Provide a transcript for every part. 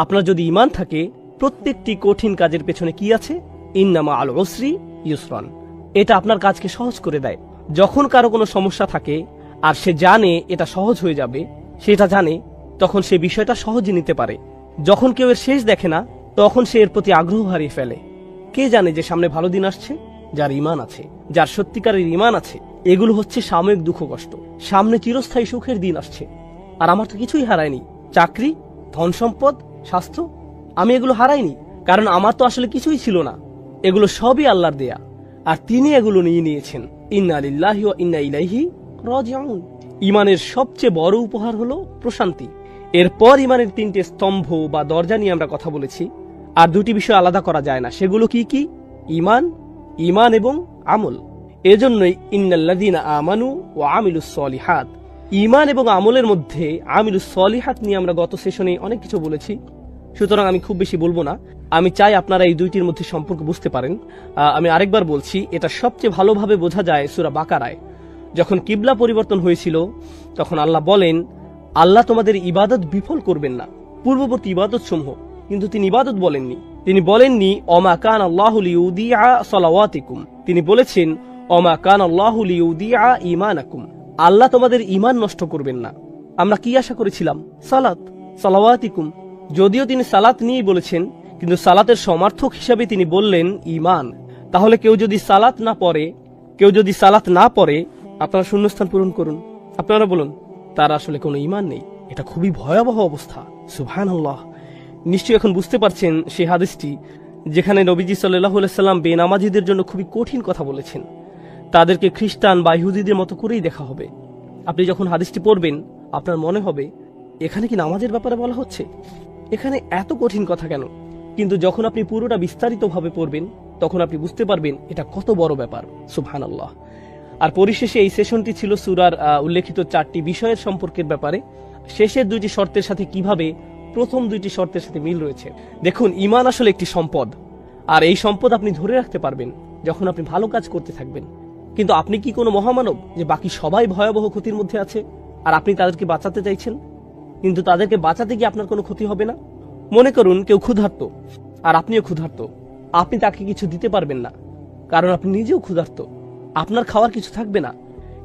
আপনার যদি ঈমান থাকে, প্রত্যেকটি কঠিন কাজের পেছনে কি আছে? ইন্নামা আল উসরি ইউসরান। এটা আপনার কাজকে সহজ করে দেয়। যখন কারো কোনো সমস্যা থাকে আর সে জানে এটা সহজ হয়ে যাবে, সেটা জানে, তখন সে বিষয়টা সহজে নিতে পারে। যখন কেউ এর শেষ দেখে না, তখন সে এর প্রতি আগ্রহ হারিয়ে ফেলে। কে জানে যে সামনে ভালো দিন আসছে? যার ঈমান আছে, যার সত্যিকারের ঈমান আছে। এগুলো হচ্ছে সাময়িক দুঃখ কষ্ট, সামনে চিরস্থায়ী সুখের দিন আসছে। আর আমার তো কিছুই হারায়নি। চাকরি, ধন সম্পদ, স্বাস্থ্য, আমি এগুলো হারাইনি, কারণ আমার তো আসলে কিছুই ছিল না। এগুলো সবই আল্লাহর দেয়া, আর তিনি এগুলো নিয়ে নিয়েছেন। ইন্না লিল্লাহি ওয়া ইন্না ইলাইহি রাজিউন। ঈমানের সবচেয়ে বড় উপহার হলো প্রশান্তি। এরপর ঈমানের 3টে স্তম্ভ বা দরজা নিয়ে আমরা কথা বলেছি, আর 2টি বিষয় আলাদা করা যায় না। সেগুলো কি কি? ঈমান, ঈমান এবং আমল। এজন্যই ইন্নাল্লাযীনা আমানু ওয়া আমিলুস সলিহাত। ঈমান এবং আমলের মধ্যে আমিলুস সলিহাত নিয়ে আমরা গত সেশনে অনেক কিছু বলেছি, সুতরাং আমি খুব বেশি বলবো না। আমি চাই আপনারা এই 2টির মধ্যে সম্পর্ক বুঝতে পারেন। আমি আরেকবার বলছি, এটা সবচেয়ে ভালোভাবে বোঝা যায় সূরা বাকারায়। যখন কিবলা পরিবর্তন হয়েছিল, তখন আল্লাহ বলেন, আল্লাহ তোমাদের ইবাদত বিফল করবেন না, পূর্ববর্তী ইবাদত সমূহ। কিন্তু তিনি ইবাদত বলেননি। তিনি বলেননি অমা কান আল্লাহু লিউদিআ সালাওয়াতিকুম। তিনি বলেছেন অমা কান আল্লাহু লিউদিআ ঈমানাকুম। আল্লাহ তোমাদের ঈমান নষ্ট করবেন না। আমরা কি আশা করেছিলাম? সালাত, সালাওয়াতিকুম। যদিও তিনি সালাত নিয়েই বলেছেন, কিন্তু সালাতের সমার্থক হিসাবে তিনি বললেন ঈমান। তাহলে কেউ যদি সালাত না পড়ে, আপনারা শূন্যস্থান পূরণ করুন। আপনারা বলুন, তার আসলে কোনো ঈমান নেই। এটা খুবই ভয়াবহ অবস্থা। সুবহানাল্লাহ। নিশ্চয়ই এখন বুঝতে পারছেন সেই হাদিসটি যেখানে নবীজি সাল্লাল্লাহু আলাইহি সাল্লাম বেনামাজিদের জন্য খুবই কঠিন কথা বলেছেন। তাদেরকে খ্রিস্টান বা ইহুদিদের মতো করেই দেখা হবে। আপনি যখন হাদিসটি পড়বেন, আপনার মনে হবে এখানে কি নামাজের ব্যাপারে বলা হচ্ছে? এখানে এত কঠিন কথা কেন? কিন্তু যখন আপনি পুরোটা বিস্তারিতভাবে পড়বেন, তখন আপনি বুঝতে পারবেন এটা কত বড় ব্যাপার। সুবহানাল্লাহ। আর পরিশেষে এই সেশনটি ছিল সূরার উল্লেখিত 4টি বিষয়ের সম্পর্কের ব্যাপারে। শেষের 2টি শর্তের সাথে কিভাবে প্রথম 2টি শর্তের সাথে মিল রয়েছে। দেখুন, ঈমান আসলে একটি সম্পদ, আর এই সম্পদ আপনি ধরে রাখতে পারবেন যখন আপনি ভালো কাজ করতে থাকবেন। কিন্তু আপনি কি কোনো মহামানব যে বাকি সবাই ভয়াবহ ক্ষতির মধ্যে আছে আর আপনি তাদেরকে বাঁচাতে চাইছেন? কিন্তু তাদেরকে বাঁচাতে গিয়ে আপনার কোনো ক্ষতি হবে না। মনে করুন কেউ ক্ষুধার্ত আর আপনিও ক্ষুধার্ত। আপনি তাকে কিছু দিতে পারবেন না, কারণ আপনি নিজেও ক্ষুধার্ত। আপনার খাওয়ার কিছু থাকবে না।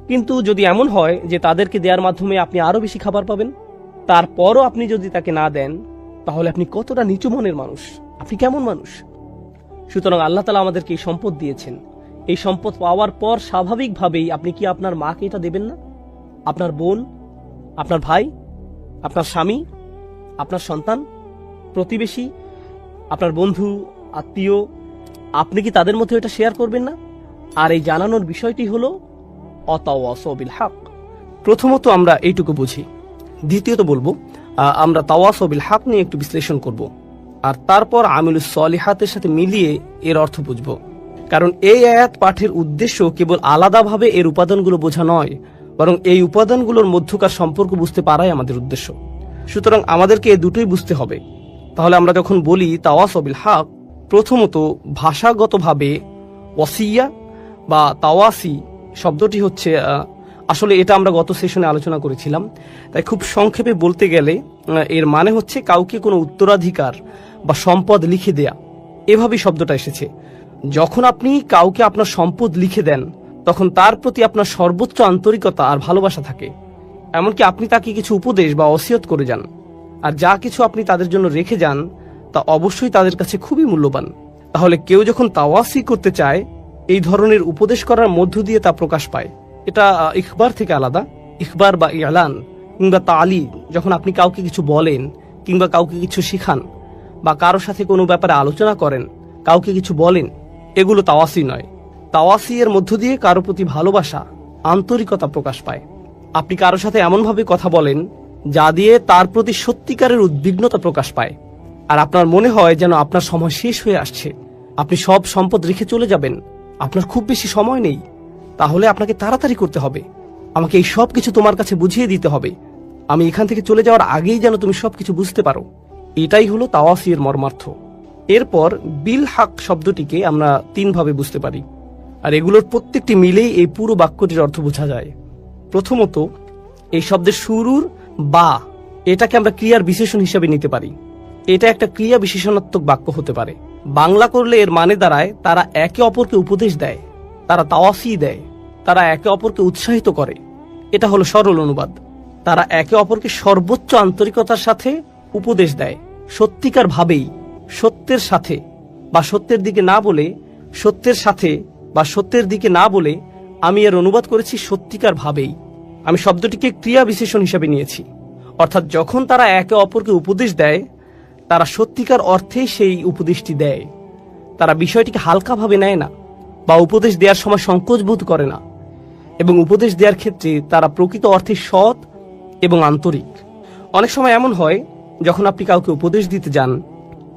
কিন্তু যদি এমন হয় যে তাদেরকে দেওয়ার মাধ্যমে আপনি আরো বেশি খাবার পাবেন, তারপরও আপনি যদি তাকে না দেন, তাহলে আপনি কতটা নিচু মনের মানুষ, আপনি কেমন মানুষ? সুতরাং আল্লাহ তাআলা আমাদেরকে এই সম্পদ দিয়েছেন। এই সম্পদ পাওয়ার পর স্বাভাবিকভাবেই আপনি কি আপনার মাকে এটা দেবেন না? আপনার বোন, আপনার ভাই, আপনার স্বামী, আপনার সন্তান, প্রতিবেশী, আপনার বন্ধু, আত্মীয়, আপনি কি তাদের মধ্যে এটা শেয়ার করবেন না? আর এই জানানোর বিষয়টি হলো অতাওয়াসাউ বিল হক। প্রথমত আমরা এইটুকু বুঝি। দ্বিতীয়ত বলবো আমরা তাওয়াসাউ বিল হক নিয়ে একটু বিশ্লেষণ করব, আর তারপর আমিলুস সলিহাতের সাথে মিলিয়ে এর অর্থ বুঝব। কারণ এই আয়াত পাঠের উদ্দেশ্য কেবল আলাদাভাবে এর উপাদানগুলো বোঝা নয়, বরং এই উপাদানগুলোর মধ্যকার সম্পর্ক বুঝতে পারাই আমাদের উদ্দেশ্য। সুতরাং আমাদেরকে এই দুটোই বুঝতে হবে। তাহলে আমরা যখন বলি তাওয়াসাউ বিল হক, প্রথমত ভাষাগতভাবে ওয়াসিয়া বা তাওয়াসি শব্দটি হচ্ছে, আসলে এটা আমরা গত সেশনে আলোচনা করেছিলাম, তাই খুব সংক্ষেপে বলতে গেলে এর মানে হচ্ছে কাউকে কোনো উত্তরাধিকার বা সম্পদ লিখে দেয়া। এভাবেই শব্দটা এসেছে। যখন আপনি কাউকে আপনার সম্পদ লিখে দেন, তখন তার প্রতি আপনার সর্বোচ্চ আন্তরিকতা আর ভালোবাসা থাকে। এমনকি আপনি তাকে কিছু উপদেশ বা ওসিয়ত করে যান, আর যা কিছু আপনি তাদের জন্য রেখে যান তা অবশ্যই তাদের কাছে খুবই মূল্যবান। তাহলে কেউ যখন তাওয়াসি করতে চায়, এই ধরনের উপদেশ করার মধ্য দিয়ে তা প্রকাশ পায়। এটা ইখবার থেকে আলাদা। ইখবার বা ইলান কিংবা তালি, যখন আপনি কাউকে কিছু বলেন কিংবা কাউকে কিছু শিখান বা কারোর সাথে কোনো ব্যাপারে আলোচনা করেন, কাউকে কিছু বলেন, এগুলো তাওয়াসি নয়। তাওয়াসি এর মধ্য দিয়ে কারো প্রতি ভালোবাসা, আন্তরিকতা প্রকাশ পায়। আপনি কারোর সাথে এমনভাবে কথা বলেন যা দিয়ে তার প্রতি সত্যিকারের উদ্বিগ্নতা প্রকাশ পায়, আর আপনার মনে হয় যেন আপনার সময় শেষ হয়ে আসছে, আপনি সব সম্পদ রেখে চলে যাবেন, আপনার খুব বেশি সময় নেই, তাহলে আপনাকে তাড়াতাড়ি করতে হবে, আমাকে এই সব কিছু তোমার কাছে বুঝিয়ে দিতে হবে, আমি এখান থেকে চলে যাওয়ার আগেই যেন তুমি সবকিছু বুঝতে পারো। এটাই হলো তাওয়াসি এর মর্মার্থ। এরপর বিল হক শব্দটিকে আমরা 3 ভাবে বুঝতে পারি, আর এগুলোর প্রত্যেকটি মিলেই এই পুরো বাক্যটির অর্থ বোঝা যায়। প্রথমত, এই শব্দের শুরুর বা, এটাকে আমরা ক্রিয়ার বিশেষণ হিসেবে নিতে পারি। এটা একটা ক্রিয়া বিশেষণাত্মক বাক্য হতে পারে। বাংলা করলে এর মানে দাঁড়ায় তারা একে অপরকে উপদেশ দেয়, তারা তাওয়াসি দেয়, তারা একে অপরকে উৎসাহিত করে। এটা হলো সরল অনুবাদ। তারা একে অপরকে সর্বোচ্চ আন্তরিকতার সাথে উপদেশ দেয়, সত্যিকার ভাবেই, সত্যের সাথে বা সত্যের দিকে না বলে, সত্যের সাথে বা সত্যের দিকে না বলে আমি এর অনুবাদ করেছি সত্যিকার ভাবেই। আমি শব্দটিকে ক্রিয়া বিশেষণ হিসাবে নিয়েছি, অর্থাৎ যখন তারা একে অপরকে উপদেশ দেয় তারা সত্যিকার অর্থে সেই উপদেশটি দেয়। তারা বিষয়টিকে হালকাভাবে নেয় না বা উপদেশ দেওয়ার সময় সংকোচ বোধ করে না, এবং উপদেশ দেওয়ার ক্ষেত্রে তারা প্রকৃত অর্থে সৎ এবং আন্তরিক। অনেক সময় এমন হয়, যখন আপনি কাউকে উপদেশ দিতে যান,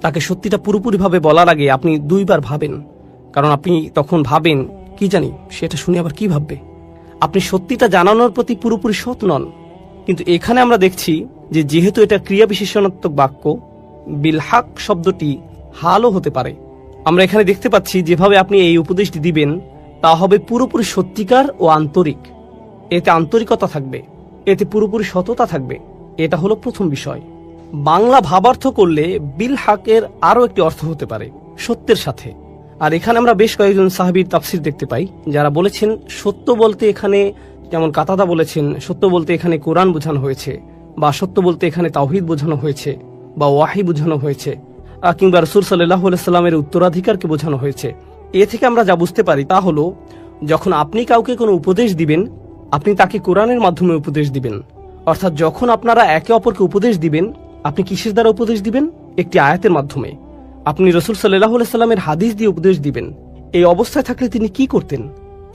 তাকে সত্যিটা পুরোপুরিভাবে বলার আগে আপনি দুইবার ভাবেন, কারণ আপনি তখন ভাবেন কি জানি সেটা শুনে আবার কি ভাববে। আপনি সত্যিটা জানানোর প্রতি পুরোপুরি সৎ নন। কিন্তু এখানে আমরা দেখছি যে যেহেতু এটা ক্রিয়া বিশেষণাত্মক বাক্য, বিলহাক শব্দটি হালও হতে পারে। আমরা এখানে দেখতে পাচ্ছি যেভাবে আপনি এই উপদেশটি দিবেন তা হবে পুরোপুরি সত্যিকার ও আন্তরিক। এতে আন্তরিকতা থাকবে, এতে পুরোপুরি সততা থাকবে। এটা হলো প্রথম বিষয়। বাংলা ভাবার্থ করলে বিলহাকের আরও একটি অর্থ হতে পারে সত্যের সাথে। আর এখানে আমরা বেশ কয়েকজন সাহাবীর তাফসির দেখতে পাই যারা বলেছেন সত্য বলতে এখানে, যেমন কাতাদা বলেছেন সত্য বলতে এখানে কোরআন বোঝানো হয়েছে, বা সত্য বলতে এখানে তাওহীদ বোঝানো হয়েছে, বা ওয়াহি বোঝানো হয়েছে, কিংবা রাসূল সাল্লাল্লাহু আলাইহি সাল্লামের উত্তরাধিকারকে বোঝানো হয়েছে। এ থেকে আমরা যা বুঝতে পারি তা হলো, যখন আপনি কাউকে কোনো উপদেশ দিবেন, আপনি তাকে কোরআনের মাধ্যমে উপদেশ দিবেন। অর্থাৎ যখন আপনারা একে অপরকে উপদেশ দিবেন, আপনি কিসের দ্বারা উপদেশ দিবেন? একটি আয়াতের মাধ্যমে। আপনি রাসূল সাল্লাল্লাহু আলাইহি সাল্লামের হাদিস দিয়ে উপদেশ দিবেন। এই অবস্থায় থাকলে তিনি কি করতেন?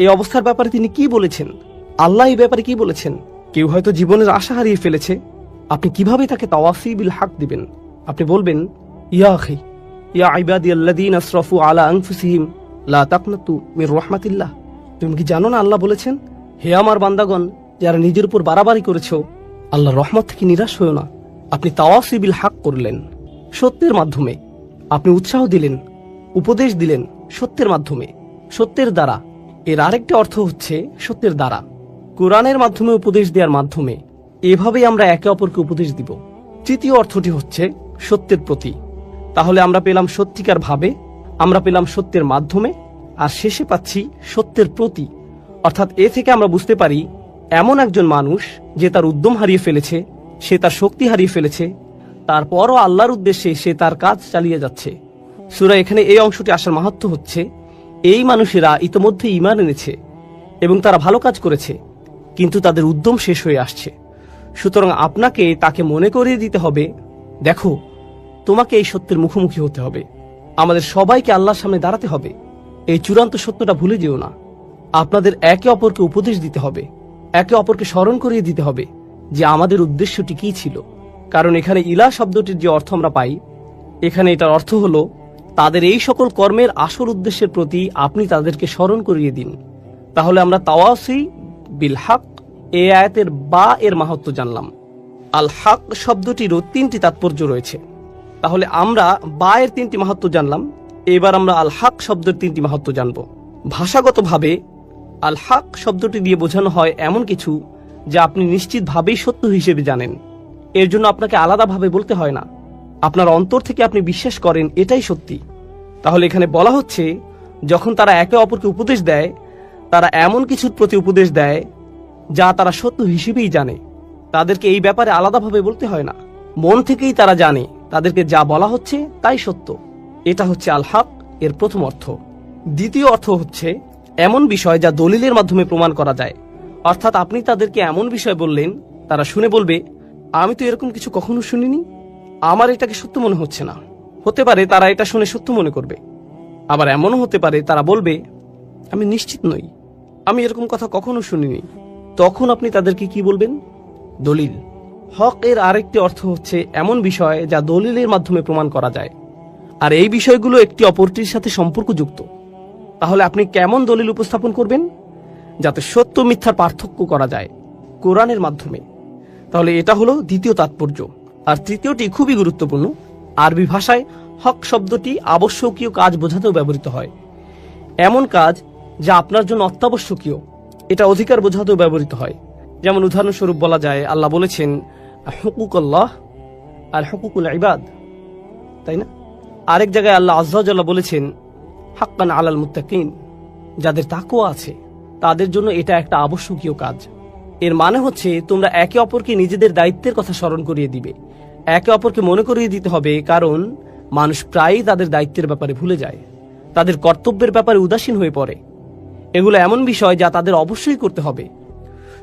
এই অবস্থার ব্যাপারে তিনি কি বলেছেন? আল্লাহ এই ব্যাপারে কি বলেছেন? কেউ হয়তো জীবনের আশা হারিয়ে ফেলেছে, আপনি কিভাবে তাকে তাওয়াসি বিল হক দিবেন? আপনি বলবেন, ইয়া আখি ইয়া ইবাদিয়াল্লাযীনা আসরাফু আলা আনফুসিহিম লা তাকনাতু মির রাহমাতিল্লাহ। তুমি কি জানো না আল্লাহ বলেছেন, হে আমার বান্দাগণ যারা নিজের উপর বাড়াবাড়ি করেছো, আল্লাহর রহমত থেকে নিরাশ হয়ো না। আপনি তাওয়াসি বিল হক করলেন সত্যের মাধ্যমে। আপনি উৎসাহ দিলেন, উপদেশ দিলেন সত্যের মাধ্যমে, সত্যের দ্বারা। এর আরেকটা অর্থ হচ্ছে সত্যের দ্বারা, কোরআনের মাধ্যমে উপদেশ দেওয়ার মাধ্যমে। এভাবেই আমরা একে অপরকে উপদেশ দিব। তৃতীয় অর্থটি হচ্ছে সত্যের প্রতি। তাহলে আমরা পেলাম সত্যিকার ভাবে, আমরা পেলাম সত্যের মাধ্যমে, আর শেষে পাচ্ছি সত্যের প্রতি। অর্থাৎ এ থেকে আমরা বুঝতে পারি এমন একজন মানুষ যে তার উদ্যম হারিয়ে ফেলেছে, সে তার শক্তি হারিয়ে ফেলেছে, তারপরও আল্লাহর উদ্দেশ্যে সে তার কাজ চালিয়ে যাচ্ছে। সূরা এখানে এই অংশটি আসার মাহাত্ম্য হচ্ছে, এই মানুষেরা ইতোমধ্যে ঈমান এনেছে এবং তারা ভালো কাজ করেছে, কিন্তু তাদের উদ্যম শেষ হয়ে আসছে। সুতরাং আপনাকে তাকে মনে করিয়ে দিতে হবে, দেখো তোমাকে এই সত্যের মুখোমুখি হতে হবে, আমাদের সবাইকে আল্লাহর সামনে দাঁড়াতে হবে। এই চূড়ান্ত সত্যটা ভুলে যেও না। আপনাদের একে অপরকে উপদেশ দিতে হবে, একে অপরকে স্মরণ করিয়ে দিতে হবে যে আমাদের উদ্দেশ্যটি কি ছিল। কারণ এখানে ইলা শব্দটির যে অর্থ আমরা পাই, এখানে এটার অর্থ হলো তাদের এই সকল কর্মের আসল উদ্দেশ্যের প্রতি আপনি তাদেরকে স্মরণ করিয়ে দিন। তাহলে আমরা তাওয়াসি বিল হক এই আয়াতের বা এর মাহাত্ম্য জানলাম। আল হক শব্দটিরও তিনটি তাৎপর্য রয়েছে। তাহলে আমরা বা এর তিনটি মাহাত্ম্য জানলাম, এবার আমরা আল হক শব্দের তিনটি মাহাত্ম্য জানব। ভাষাগতভাবে আল হক শব্দটি দিয়ে বোঝানো হয় এমন কিছু যা আপনি নিশ্চিতভাবেই সত্য হিসেবে জানেন। এর জন্য আপনাকে আলাদাভাবে বলতে হয় না, আপনার অন্তর থেকে আপনি বিশ্বাস করেন এটাই সত্যি। তাহলে এখানে বলা হচ্ছে, যখন তারা একে অপরকে উপদেশ দেয়, তারা এমন কিছুর প্রতি উপদেশ দেয় যা তারা সত্য হিসেবেই জানে। তাদেরকে এই ব্যাপারে আলাদাভাবে বলতে হয় না, মন থেকেই তারা জানে তাদেরকে যা বলা হচ্ছে তাই সত্য। এটা হচ্ছে আল হক এর প্রথম অর্থ। দ্বিতীয় অর্থ হচ্ছে এমন বিষয় যা দলিলের মাধ্যমে প্রমাণ করা যায়। অর্থাৎ আপনি তাদেরকে এমন বিষয় বললেন, তারা শুনে বলবে, আমি তো এরকম কিছু কখনো শুনিনি, আমার এটাকে সত্য মনে হচ্ছে না। হতে পারে তারা এটা শুনে সত্য মনে করবে, আবার এমনও হতে পারে তারা বলবে, আমি নিশ্চিত নই, আমি এরকম কথা কখনো শুনিনি। তখন আপনি তাদেরকে কি বলবেন? দলিল। হক এর আরেকটি অর্থ হচ্ছে এমন বিষয় যা দলিলের মাধ্যমে প্রমাণ করা যায়, আর এই বিষয়গুলো একটি অপরটির সাথে সম্পর্কযুক্ত। তাহলে আপনি কেমন দলিল উপস্থাপন করবেন? যাতে সত্য মিথ্যার পার্থক্য করা যায়, কোরআনের মাধ্যমে। তাহলে এটা হলো দ্বিতীয় তাৎপর্য। আর তৃতীয়টি খুবই গুরুত্বপূর্ণ। আরবি ভাষায় হক শব্দটি আবশ্যকীয় কাজ বোঝাতেও ব্যবহৃত হয়। এমন কাজ যা আপনার জন্য অত্যাবশ্যকীয়, এটা অধিকার বোঝাতেও ব্যবহৃত হয়। যেমন উদাহরণস্বরূপ বলা যায়, আল্লাহ বলেছেন হুকুকুল্লাহ আর হুকুকুল ইবাদ, তাই না? আরেক জায়গায় আল্লাহ আযজা ওয়া জাল্লা বলেছেন, হাক্কান আলাল মুত্তাকিন, যাদের তাকওয়া আছে তাদের জন্য এটা একটা আবশ্যকীয় কাজ। এর মানে হচ্ছে তোমরা একে অপরকে নিজেদের দায়িত্বের কথা স্মরণ করিয়ে দিবে, একে অপরকে মনে করিয়ে দিতে হবে, কারণ মানুষ প্রায়ই তাদের দায়িত্বের ব্যাপারে ভুলে যায়, তাদের কর্তব্যের ব্যাপারে উদাসীন হয়ে পড়ে। এগুলো এমন বিষয় যা তাদের অবশ্যই করতে হবে।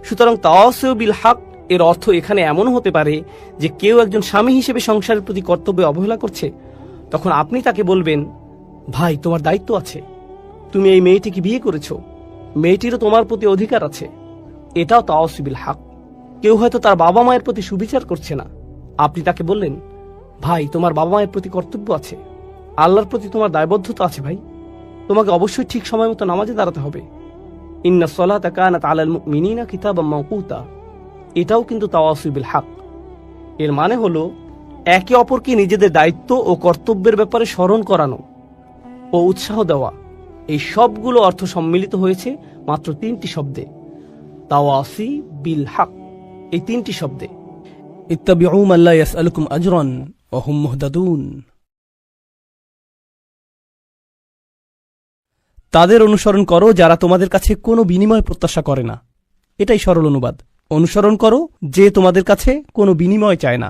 সুতরাং তাওয়াসিউ বিল হক এর অর্থ এখানে এমন হতে পারে যে কেউ একজন স্বামী হিসেবে সংসারের প্রতি কর্তব্যে অবহেলা করছে, তখন আপনি তাকে বলবেন, ভাই তোমার দায়িত্ব আছে, তুমি এই মেয়েটিকে বিয়ে করেছো, মেয়েটিরও তোমার প্রতি অধিকার আছে। এটাও তাওয়াসিউ বিল হক। কেউ হয়তো তার বাবা মায়ের প্রতি সুবিচার করছে না, আপনি তাকে বললেন, ভাই তোমার বাবা মায়ের প্রতি কর্তব্য আছে, আল্লাহর প্রতি তোমার দায়বদ্ধতা আছে ভাই, তোমাকে অবশ্যই ঠিক সময় মতো নামাজে দাঁড়াতে হবে। ইন্না সলাতা কানাত আলাল মুমিনিনা কিতাবাম মাওকুতা, এটাও কিন্তু তাওয়াসিউ বিল হক। এর মানে হলো একে অপরকে নিজেদের দায়িত্ব ও কর্তব্যের ব্যাপারে স্মরণ করানো ও উৎসাহ দেওয়া। এই সবগুলো অর্থ সম্মিলিত হয়েছে মাত্র 3টি শব্দে, তাওয়াসি বিল হক। এই 3টি শব্দে, ইত্তাবিউ মান লা ইয়াসআলুকুম আজরান ওয়া হুম মুহতাদুন। তাদের অনুসরণ করো যারা তোমাদের কাছে কোনো বিনিময় প্রত্যাশা করে না। এটাই সরল অনুবাদ। অনুসরণ করো যে তোমাদের কাছে কোনো বিনিময় চায় না।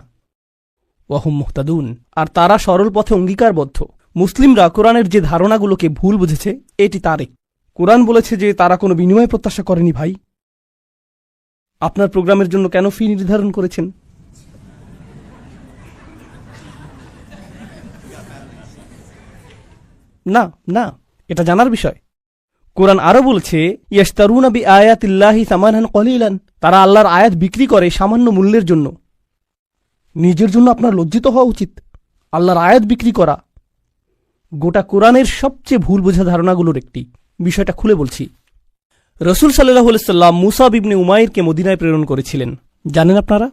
ওয়া হুম মুহতাদুন, আর তারা সরল পথে অঙ্গীকারবদ্ধ। মুসলিমরা কোরআনের যে ধারণাগুলোকে ভুল বুঝেছে এটি তারই। কোরআন বলেছে যে তারা কোনো বিনিময় প্রত্যাশা করেনি। ভাই, আপনার প্রোগ্রামের জন্য কেন ফি নির্ধারণ করেছেন? না না, এটা জানার বিষয়। কোরআন আরো বলছে, ইয়াশতারুনা বিআয়াতিল্লাহি সামানান কলিলান, তারা আল্লাহর আয়াত বিক্রি করে সামান্য মূল্যের জন্য। নিজের জন্য আপনার লজ্জিত হওয়া উচিত। আল্লাহর আয়াত বিক্রি করা গোটা কোরআনের সবচেয়ে ভুল বোঝা ধারণাগুলোর একটি। বিষয়টা খুলে বলছি। রসুল সাল্লাল্লাহু আলাইহি সাল্লাম মুসাব ইবনে উমাইরকে মদিনায় প্রেরণ করেছিলেন। জানেন আপনারা,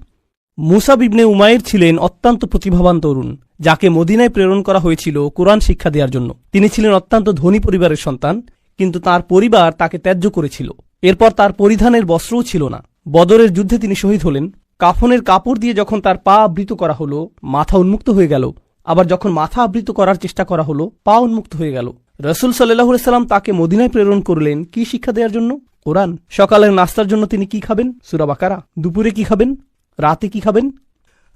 মুসাব ইবনে উমাইর ছিলেন অত্যন্ত প্রতিভাবান তরুণ, যাকে মদিনায় প্রেরণ করা হয়েছিল কোরআন শিক্ষা দেওয়ার জন্য। তিনি ছিলেন অত্যন্ত ধনী পরিবারের সন্তান, কিন্তু তার পরিবার তাকে ত্যায্য করেছিল। এরপর তার পরিধানের বস্ত্রও ছিল না। বদরের যুদ্ধে তিনি শহীদ হলেন। কাফনের কাপড় দিয়ে যখন তার পা আবৃত করা হলো, মাথা উন্মুক্ত হয়ে গেল। আবার যখন মাথা আবৃত করার চেষ্টা করা হলো, পা উন্মুক্ত হয়ে গেল। রসুল সাল্লাল্লাহু আলাইহি সাল্লাম তাকে মদিনায় প্রেরণ করলেন কি শিক্ষা দেওয়ার জন্য? কোরআন। সকালের নাস্তার জন্য তিনি কি খাবেন? সূরা বাকারা। দুপুরে কি খাবেন? রাতে কি খাবেন?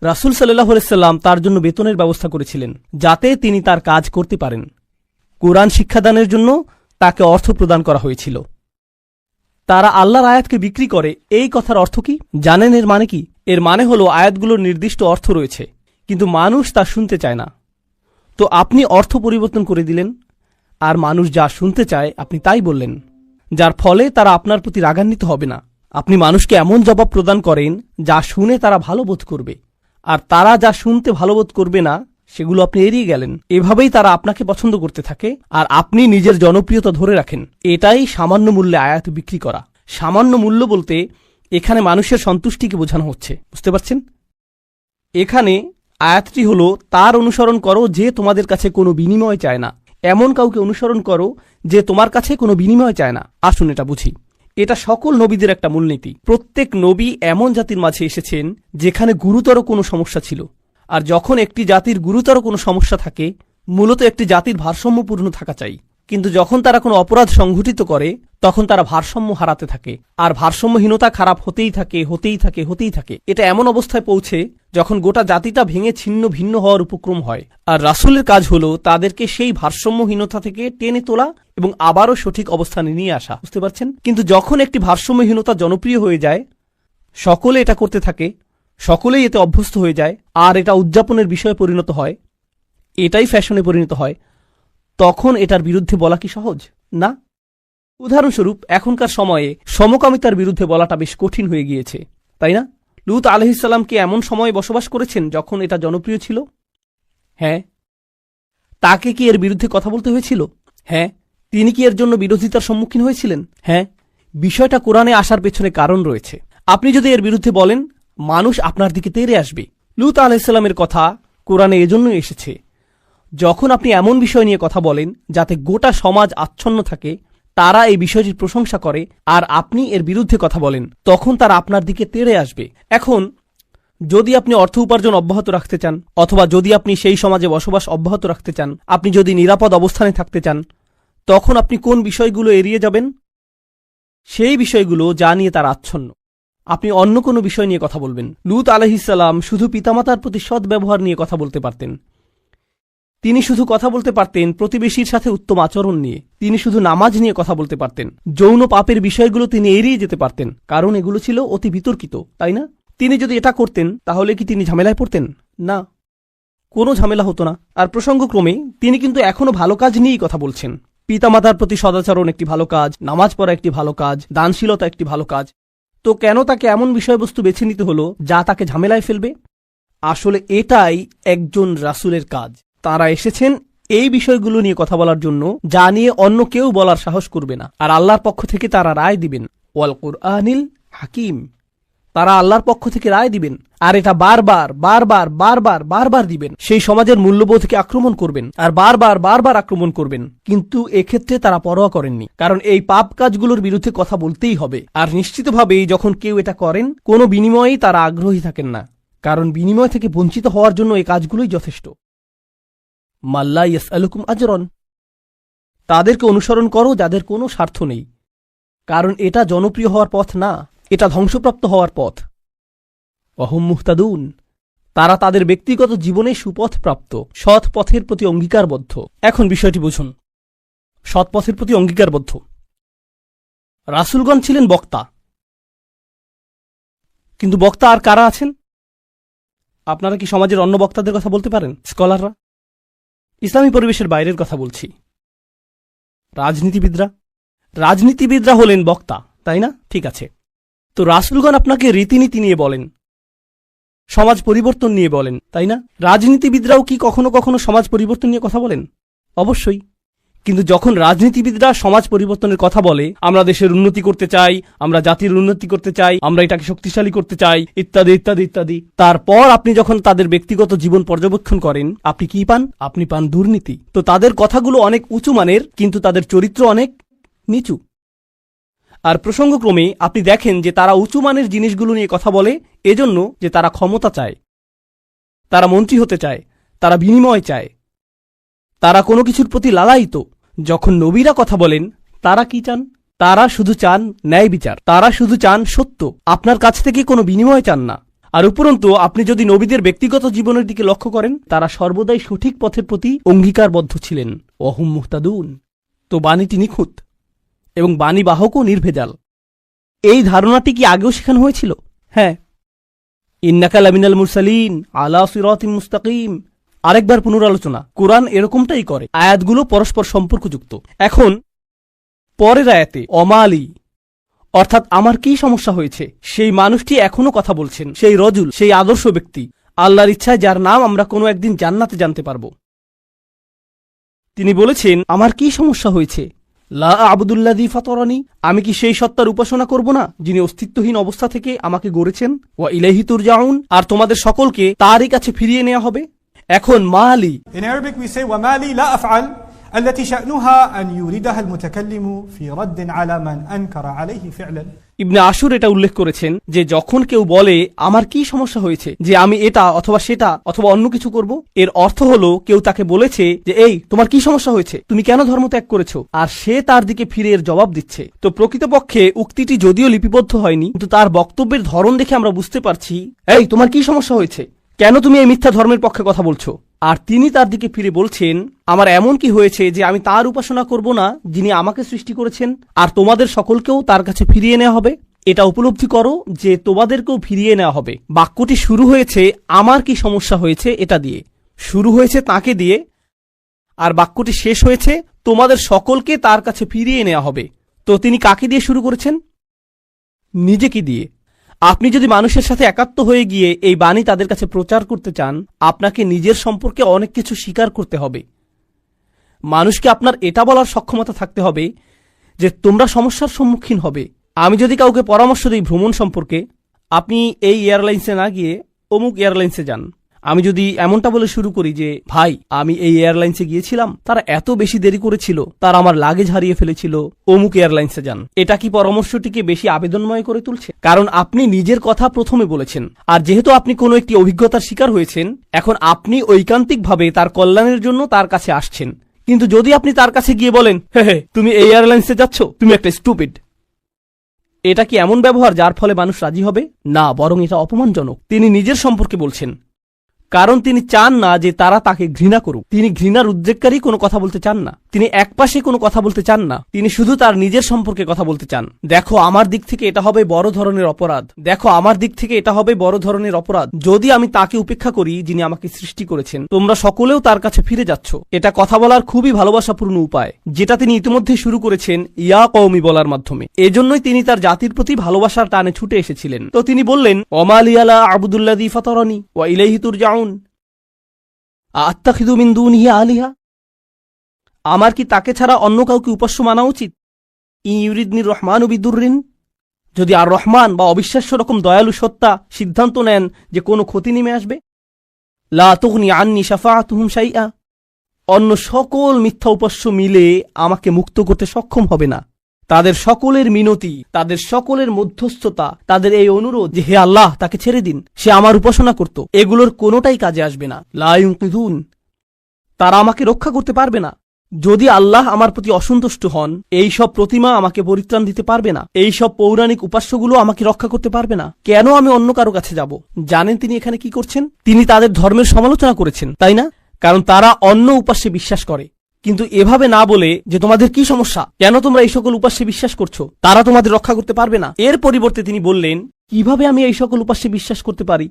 রাসূল সাল্লাল্লাহু আলাইহি সাল্লাম তার জন্য বেতনের ব্যবস্থা করেছিলেন, যাতে তিনি তার কাজ করতে পারেন। কোরআন শিক্ষাদানের জন্য তাকে অর্থ প্রদান করা হয়েছিল। তারা আল্লাহর আয়াতকে বিক্রি করে, এই কথার অর্থ কি জানেন? এর মানে কি? এর মানে হলো আয়াতগুলোর নির্দিষ্ট অর্থ রয়েছে, কিন্তু মানুষ তা শুনতে চায় না। তো আপনি অর্থ পরিবর্তন করে দিলেন, আর মানুষ যা শুনতে চায় আপনি তাই বললেন, যার ফলে তারা আপনার প্রতি রাগান্বিত হবে না। আপনি মানুষকে এমন জবাব প্রদান করেন যা শুনে তারা ভালো বোধ করবে, আর তারা যা শুনতে ভালো বোধ করবে না সেগুলো আপনি এড়িয়ে গেলেন। এভাবেই তারা আপনাকে পছন্দ করতে থাকে, আর আপনি নিজের জনপ্রিয়তা ধরে রাখেন। এটাই সামান্য মূল্যে আয়াত বিক্রি করা। সামান্য মূল্য বলতে এখানে মানুষের সন্তুষ্টিকে বোঝানো হচ্ছে। বুঝতে পারছেন? এখানে আয়াতটি হলো, তার অনুসরণ করো যে তোমাদের কাছে কোনো বিনিময় চায় না। এমন কাউকে অনুসরণ করো যে তোমার কাছে কোনো বিনিময় চায় না। আসুন এটা বুঝি। এটা সকল নবীদের একটা মূলনীতি। প্রত্যেক নবী এমন জাতির মাঝে এসেছেন যেখানে গুরুতর কোনো সমস্যা ছিল, আর যখন একটি জাতির গুরুতর কোনো সমস্যা থাকে, মূলত একটি জাতির ভারসাম্যপূর্ণ থাকা চাই। কিন্তু যখন তারা কোনো অপরাধ সংঘটিত করে, তখন তারা ভারসাম্য হারাতে থাকে, আর ভারসাম্যহীনতা খারাপ হতেই থাকে, হতেই থাকে, হতেই থাকে। এটা এমন অবস্থায় পৌঁছে যখন গোটা জাতিটা ভেঙে ছিন্ন ভিন্ন হওয়ার উপক্রম হয়। আর রাসূলের কাজ হলো তাদেরকে সেই ভারসাম্যহীনতা থেকে টেনে তোলা এবং আবারও সঠিক অবস্থানে নিয়ে আসা। বুঝতে পারছেন? কিন্তু যখন একটি ভারসাম্যহীনতা জনপ্রিয় হয়ে যায়, সকলে এটা করতে থাকে, সকলেই এতে অভ্যস্ত হয়ে যায়, আর এটা উদযাপনের বিষয়ে পরিণত হয়, এটাই ফ্যাশনে পরিণত হয়, তখন এটার বিরুদ্ধে বলা কি সহজ? না। উদাহরণস্বরূপ, এখনকার সময়ে সমকামিতার বিরুদ্ধে বলাটা বেশ কঠিন হয়ে গিয়েছে, তাই না? লূত আলাইহিস সালাম কি এমন সময়ে বসবাস করেছেন যখন এটা জনপ্রিয় ছিল? হ্যাঁ। তাকে কি এর বিরুদ্ধে কথা বলতে হয়েছিল? হ্যাঁ। তিনি কি এর জন্য বিরোধিতার সম্মুখীন হয়েছিলেন? হ্যাঁ। বিষয়টা কোরআনে আসার পেছনে কারণ রয়েছে। আপনি যদি এর বিরুদ্ধে বলেন, মানুষ আপনার দিকে তেড়ে আসবে। লূত আলাইহিস সালামের কথা কোরআনে এজন্যই এসেছে। যখন আপনি এমন বিষয় নিয়ে কথা বলেন যাতে গোটা সমাজ আচ্ছন্ন থাকে, তারা এই বিষয়টির প্রশংসা করে, আর আপনি এর বিরুদ্ধে কথা বলেন, তখন তারা আপনার দিকে তেড়ে আসবে। এখন যদি আপনি অর্থ উপার্জন অব্যাহত রাখতে চান, অথবা যদি আপনি সেই সমাজে বসবাস অব্যাহত রাখতে চান, আপনি যদি নিরাপদ অবস্থানে থাকতে চান, তখন আপনি কোন বিষয়গুলো এড়িয়ে যাবেন? সেই বিষয়গুলো যা নিয়ে তারা আচ্ছন্ন। আপনি অন্য কোনো বিষয় নিয়ে কথা বলবেন। লূত আলাইহিসসালাম শুধু পিতামাতার প্রতি সৎ ব্যবহার নিয়ে কথা বলতে পারতেন। তিনি শুধু কথা বলতে পারতেন প্রতিবেশীর সাথে উত্তম আচরণ নিয়ে। তিনি শুধু নামাজ নিয়ে কথা বলতে পারতেন। যৌন পাপের বিষয়গুলো তিনি এড়িয়ে যেতে পারতেন, কারণ এগুলো ছিল অতি বিতর্কিত, তাই না? তিনি যদি এটা করতেন তাহলে কি তিনি ঝামেলায় পড়তেন? না, কোনো ঝামেলা হতো না। আর প্রসঙ্গক্রমে তিনি কিন্তু এখনো ভালো কাজ নিয়েই কথা বলছেন। পিতামাতার প্রতি সদাচরণ একটি ভালো কাজ, নামাজ পড়া একটি ভালো কাজ, দানশীলতা একটি ভালো কাজ। তো কেন তাকে এমন বিষয়বস্তু বেছে নিতে হলো যা তাকে ঝামেলায় ফেলবে? আসলে এটাই একজন রাসূলের কাজ। তারা এসেছেন এই বিষয়গুলো নিয়ে কথা বলার জন্য যা নিয়ে অন্য কেউ বলার সাহস করবে না। আর আল্লাহর পক্ষ থেকে তারা রায় দিবেন, ওয়াল কুরআনিল হাকিম। তারা আল্লাহর পক্ষ থেকে রায় দিবেন, আর এটা বারবার বারবার বারবার বারবার দিবেন। সেই সমাজের মূল্যবোধকে আক্রমণ করবেন, আর বারবার বারবার আক্রমণ করবেন। কিন্তু এক্ষেত্রে তারা পরোয়া করেননি, কারণ এই পাপ কাজগুলোর বিরুদ্ধে কথা বলতেই হবে। আর নিশ্চিতভাবেই যখন কেউ এটা করেন, কোনো বিনিময়েই তারা আগ্রহী থাকেন না, কারণ বিনিময় থেকে বঞ্চিত হওয়ার জন্য এই কাজগুলোই যথেষ্ট। মাল্লা ইয়াসআলুকুম আজরন, তাদেরকে অনুসরণ করো যাদের কোনো স্বার্থ নেই, কারণ এটা জনপ্রিয় হওয়ার পথ না, এটা ধ্বংসপ্রাপ্ত হওয়ার পথ। অহুম মুহতাদুন, তারা তাদের ব্যক্তিগত জীবনে সুপথ প্রাপ্ত, সৎ পথের প্রতি অঙ্গীকারবদ্ধ। এখন বিষয়টি বুঝুন, সৎ পথের প্রতি অঙ্গীকারবদ্ধ। রাসূলগণ ছিলেন বক্তা, কিন্তু বক্তা আর কারা আছেন? আপনারা কি সমাজের অন্য বক্তাদের কথা বলতে পারেন? স্কলাররা? ইসলামী পরিবেশের বাইরের কথা বলছি। রাজনীতিবিদরা হলেন বক্তা, তাই না? ঠিক আছে, তো রাসূলগণ আপনাকে রীতিনীতি নিয়ে বলেন, সমাজ পরিবর্তন নিয়ে বলেন, তাই না? রাজনীতিবিদরাও কি কখনো কখনো সমাজ পরিবর্তন নিয়ে কথা বলেন? অবশ্যই। কিন্তু যখন রাজনীতিবিদরা সমাজ পরিবর্তনের কথা বলে, আমরা দেশের উন্নতি করতে চাই, আমরা জাতির উন্নতি করতে চাই, আমরা এটাকে শক্তিশালী করতে চাই, ইত্যাদি ইত্যাদি ইত্যাদি, তারপর আপনি যখন তাদের ব্যক্তিগত জীবন পর্যবেক্ষণ করেন, আপনি কি পান? আপনি পান দুর্নীতি। তো তাদের কথাগুলো অনেক উঁচু মানের, কিন্তু তাদের চরিত্র অনেক নিচু। আর প্রসঙ্গক্রমে আপনি দেখেন যে তারা উঁচু মানের জিনিসগুলো নিয়ে কথা বলে এজন্য যে তারা ক্ষমতা চায়, তারা মন্ত্রী হতে চায়, তারা বিনিময় চায়, তারা কোনো কিছুর প্রতি লালায়িত। যখন নবীরা কথা বলেন, তারা কি চান? তারা শুধু চান ন্যায় বিচার, তারা শুধু চান সত্য, আপনার কাছ থেকে কোনো বিনিময় চান না। আর উপরন্তু আপনি যদি নবীদের ব্যক্তিগত জীবনের দিকে লক্ষ্য করেন, তারা সর্বদাই সঠিক পথের প্রতি অঙ্গীকারবদ্ধ ছিলেন। ওয়াহুম মুহতাদুন, তো বাণীটি নিখুঁত এবং বাণীবাহকও নির্ভেজাল। এই ধারণাটি কি আগেও শেখানো হয়েছিল? হ্যাঁ, ইন্নাকা লামিনাল মুরসালিন আলা সিরাতিম মুস্তাকিম। আরেকবার পুনরালোচনা, কোরআন এরকমটাই করে, আয়াতগুলো পরস্পর সম্পর্কযুক্ত। এখন পরের আয়াতে অমালি, অর্থাৎ আমার কি সমস্যা হয়েছে, সেই মানুষটি এখনো কথা বলছেন, সেই রজুল, সেই আদর্শ ব্যক্তি, আল্লাহর ইচ্ছায় যার নাম আমরা কোনো একদিন জান্নাতে জানতে পারব। তিনি বলেছেন, আমার কি সমস্যা হয়েছে? লা আবুদুল্লাযী ফাতারানি, আমি কি সেই সত্তার উপাসনা করব না যিনি অস্তিত্বহীন অবস্থা থেকে আমাকে গড়েছেন? ওয়া ইলাইহি তুরজাউন, আর তোমাদের সকলকে তারই কাছে ফিরিয়ে নেওয়া হবে। এখন মালি, In Arabic we say وَمَالِي لَا أَفْعَلْ التي شأنها أن يوردها المتكلم في رد على من أنكر عليه فعلا। ইবনে আশুর এটা উল্লেখ করেছেন যে যখন কেউ বলে আমার কি সমস্যা হয়েছে যে আমি এটা অথবা সেটা অথবা অন্য কিছু করব, এর অর্থ হলো কেউ তাকে বলেছে যে এই তোমার কি সমস্যা হয়েছে, তুমি কেন ধর্ম ত্যাগ করেছো, আর সে তার দিকে ফিরে এর জবাব দিচ্ছে। তো প্রকৃতপক্ষে উক্তিটি যদিও লিপিবদ্ধ হয়নি, কিন্তু তার বক্তব্যের ধরন দেখে আমরা বুঝতে পারছি এই তোমার কি সমস্যা হয়েছে, কেন তুমি এই মিথ্যা ধর্মের পক্ষে কথা বলছো। আর তিনি তার দিকে ফিরে বলছেন আমার এমন কি হয়েছে যে আমি তার উপাসনা করব না যিনি আমাকে সৃষ্টি করেছেন, আর তোমাদের সকলকেও তার কাছে ফিরিয়ে নেওয়া হবে। এটা উপলব্ধি করো যে তোমাদেরকেও ফিরিয়ে নেওয়া হবে। বাক্যটি শুরু হয়েছে আমার কি সমস্যা হয়েছে এটা দিয়ে, শুরু হয়েছে তাকে দিয়ে, আর বাক্যটি শেষ হয়েছে তোমাদের সকলকে তার কাছে ফিরিয়ে নেওয়া হবে। তো তিনি কাকে দিয়ে শুরু করেছেন? নিজেকে দিয়ে। আপনি যদি মানুষের সাথে একাত্ম হয়ে গিয়ে এই বাণী তাদের কাছে প্রচার করতে চান, আপনাকে নিজের সম্পর্কে অনেক কিছু স্বীকার করতে হবে। মানুষকে আপনার এটা বলার সক্ষমতা থাকতে হবে যে তোমরা সমস্যার সম্মুখীন হবে। আমি যদি কাউকে পরামর্শ দিই ভ্রমণ সম্পর্কে, আপনি এই এয়ারলাইন্সে না গিয়ে অমুক এয়ারলাইন্সে যান, আমি যদি এমনটা বলে শুরু করি যে ভাই আমি এই এয়ারলাইন্সে গিয়েছিলাম, তারা এত বেশি দেরি করেছিল, তারা আমার লাগেজ হারিয়ে ফেলেছিল, অমুক এয়ারলাইন্সে যান, এটা কি পরামর্শটিকে বেশি আবেদনময় করে তুলছে? কারণ আপনি নিজের কথা প্রথমে বলেছেন, আর যেহেতু আপনি কোনো একটি অভিজ্ঞতার শিকার হয়েছেন, এখন আপনি ঐকান্তিকভাবে তার কল্যাণের জন্য তার কাছে আসছেন। কিন্তু যদি আপনি তার কাছে গিয়ে বলেন, হে তুমি এই এয়ারলাইন্সে যাচ্ছ, তুমি একটা স্টুপিড, এটা কি এমন ব্যবহার যার ফলে মানুষ রাজি হবে? না, বরং এটা অপমানজনক। তিনি নিজের সম্পর্কে বলছেন, কারণ তিনি চান না যে তারা তাকে ঘৃণা করুক। তিনি ঘৃণার উদ্রেককারী কোনো কথা বলতে চান না, তিনি একপাশে কোনো কথা বলতে চান না, তিনি শুধু তার নিজের সম্পর্কে কথা বলতে চান। দেখো আমার দিক থেকে এটা হবে বড় ধরনের অপরাধ, দেখো আমার দিক থেকে এটা হবে বড় ধরনের অপরাধ যদি আমি তাকে উপেক্ষা করি যিনি আমাকে সৃষ্টি করেছেন। তোমরা সকলেও তার কাছে ফিরে যাচ্ছ। এটা কথা বলার খুবই ভালোবাসাপূর্ণ উপায়, যেটা তিনি ইতিমধ্যে শুরু করেছেন ইয়া কওমি বলার মাধ্যমে। এজন্যই তিনি তার জাতির প্রতি ভালোবাসার টানে ছুটে এসেছিলেন। তো তিনি বললেন, ওমা লিয়া লা আ'বুদুল্লাযী ফাতারানী ওয়া ইলাইহি তুরজাউন আত্তাখিযু মিন দুনিহি আলিহা, আমার কি তাকে ছাড়া অন্য কাউকে উপাস্য মানা উচিত? ইউরিদনির রহমানু বিদুররিন, যদি আর রহমান বা অবিশ্বাস্য রকম দয়ালু সত্তা সিদ্ধান্ত নেন যে কোনো ক্ষতি নেমে আসবে, লা তুগনি আন্নি শাফাআতুহুম শাইআ, অন্য সকল মিথ্যা উপাস্য মিলে আমাকে মুক্ত করতে সক্ষম হবে না। তাদের সকলের মিনতি, তাদের সকলের মধ্যস্থতা, তাদের এই অনুরোধ যে হে আল্লাহ তাকে ছেড়ে দিন, সে আমার উপাসনা করত, এগুলোর কোনোটাই কাজে আসবে না। লা ইউনকিযুন, তারা আমাকে রক্ষা করতে পারবে না। যদি আল্লাহ আমার প্রতি অসন্তুষ্ট হন, এই সব প্রতিমা আমাকে পরিত্রাণ দিতে পারবে না, এই সব পৌরাণিক উপাস্যগুলো আমাকে রক্ষা করতে পারবে না। কেন আমি অন্য কারো কাছে যাব? জানেন তিনি এখানে কি করছেন? তিনি তাদের ধর্মের সমালোচনা করেছেন, তাই না? কারণ তারা অন্য উপাস্যে বিশ্বাস করে। কিন্তু এভাবে না বলে যে তোমাদের কি সমস্যা, কেন তোমরা এই সকল উপাস্যে বিশ্বাস করছো, তারা তোমাদের রক্ষা করতে পারবে না, এর পরিবর্তে তিনি বললেন, কিভাবে আমি এই সকল উপাস্যে বিশ্বাস করতে পারি?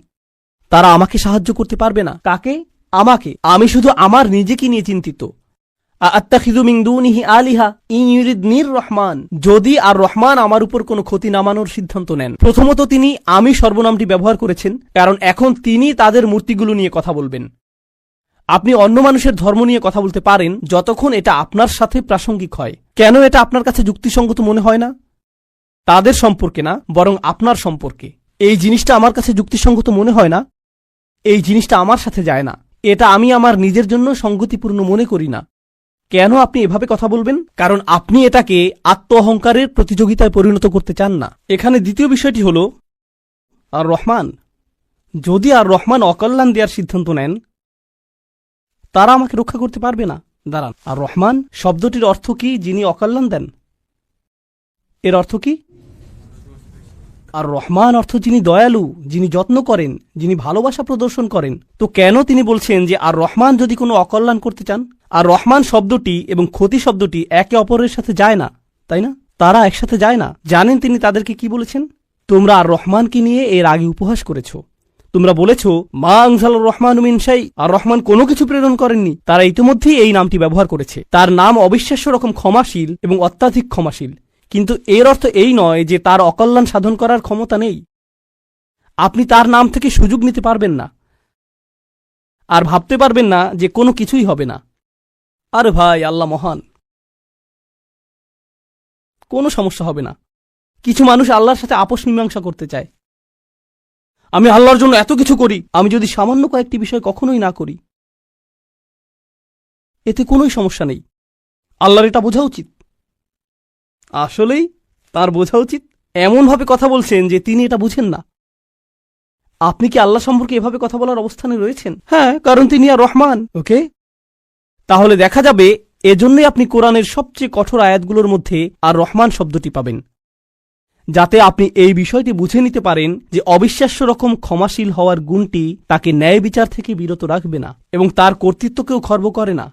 তারা আমাকে সাহায্য করতে পারবে না। কাকে? আমাকে। আমি শুধু আমার নিজেকে নিয়ে চিন্তিত। আত্তাখিযু মিন দুনিহি আলিহা ইন ইউরিদনির রহমান, যদি আর রহমান আমার উপর কোনো ক্ষতি নামানোর সিদ্ধান্ত নেন। প্রথমত তিনি আমি সর্বনামটি ব্যবহার করেছেন, কারণ এখন তিনি তাদের মূর্তিগুলো নিয়ে কথা বলবেন। আপনি অন্য মানুষের ধর্ম নিয়ে কথা বলতে পারেন যতক্ষণ এটা আপনার সাথে প্রাসঙ্গিক হয়। কেন এটা আপনার কাছে যুক্তিসঙ্গত মনে হয় না? তাদের সম্পর্কে না, বরং আপনার সম্পর্কে। এই জিনিসটা আমার কাছে যুক্তিসঙ্গত মনে হয় না, এই জিনিসটা আমার সাথে যায় না, এটা আমি আমার নিজের জন্য সঙ্গতিপূর্ণ মনে করি না। কেন আপনি এভাবে কথা বলবেন? কারণ আপনি এটাকে আত্ম অহংকারের প্রতিযোগিতায় পরিণত করতে চান না। এখানে দ্বিতীয় বিষয়টি হল আর রহমান, যদি আর রহমান অকল্যাণ দেওয়ার সিদ্ধান্ত নেন, তারা আমাকে রক্ষা করতে পারবে না। দাঁড়ান, আর রহমান শব্দটির অর্থ কি? যিনি অকল্যাণ দেন। এর অর্থ কি? আর রহমান অর্থ যিনি দয়ালু, যিনি যত্ন করেন, যিনি ভালোবাসা প্রদর্শন করেন। তো কেন তিনি বলছেন যে আর রহমান যদি কোনো অকল্যাণ করতে চান? আর রহমান শব্দটি এবং ক্ষতি শব্দটি একে অপরের সাথে যায় না, তাই না? তারা একসাথে যায় না। জানেন তিনি তাদেরকে কি বলেছেন? তোমরা আর রহমানকে নিয়ে এর আগে উপহাস করেছ। তোমরা বলেছ মা আনজালার রহমান মিন শাই, আর রহমান কোনো কিছু প্রেরণ করেননি। তারা ইতিমধ্যেই এই নামটি ব্যবহার করেছে। তার নাম অবিশ্বাস্য রকম ক্ষমাশীল এবং অত্যাধিক ক্ষমাশীল, কিন্তু এর অর্থ এই নয় যে তার অকল্যাণ সাধন করার ক্ষমতা নেই। আপনি তার নাম থেকে সুযোগ নিতে পারবেন না, আর ভাবতে পারবেন না যে কোনো কিছুই হবে না। আরে ভাই, আল্লাহ মহান, কোনো সমস্যা হবে না। কিছু মানুষ আল্লাহর সাথে আপোষ মীমাংসা করতে চায়। আমি আল্লাহর জন্য এত কিছু করি, আমি যদি সামান্য কয়েকটি বিষয় কখনোই না করি, এতে কোনোই সমস্যা নেই। আল্লাহর এটা বোঝা উচিত। আসলেই তার বোঝা উচিত। এমনভাবে কথা বলছেন যে তিনি এটা বুঝেন না। আপনি কি আল্লাহ সম্পর্কে এভাবে কথা বলার অবস্থানে রয়েছেন? হ্যাঁ, কারণ তিনি আর রহমান। ওকে, তাহলে দেখা যাবে এজন্যই আপনি কোরআনের সবচেয়ে কঠোর আয়াতগুলোর মধ্যে আর রহমান শব্দটি পাবেন, যাতে আপনি এই বিষয়টি বুঝে নিতে পারেন যে অবিশ্বাস্য রকম ক্ষমাশীল হওয়ার গুণটি তাকে ন্যায় বিচার থেকে বিরত রাখবে না এবং তার কর্তৃত্বকেও খর্ব করে না।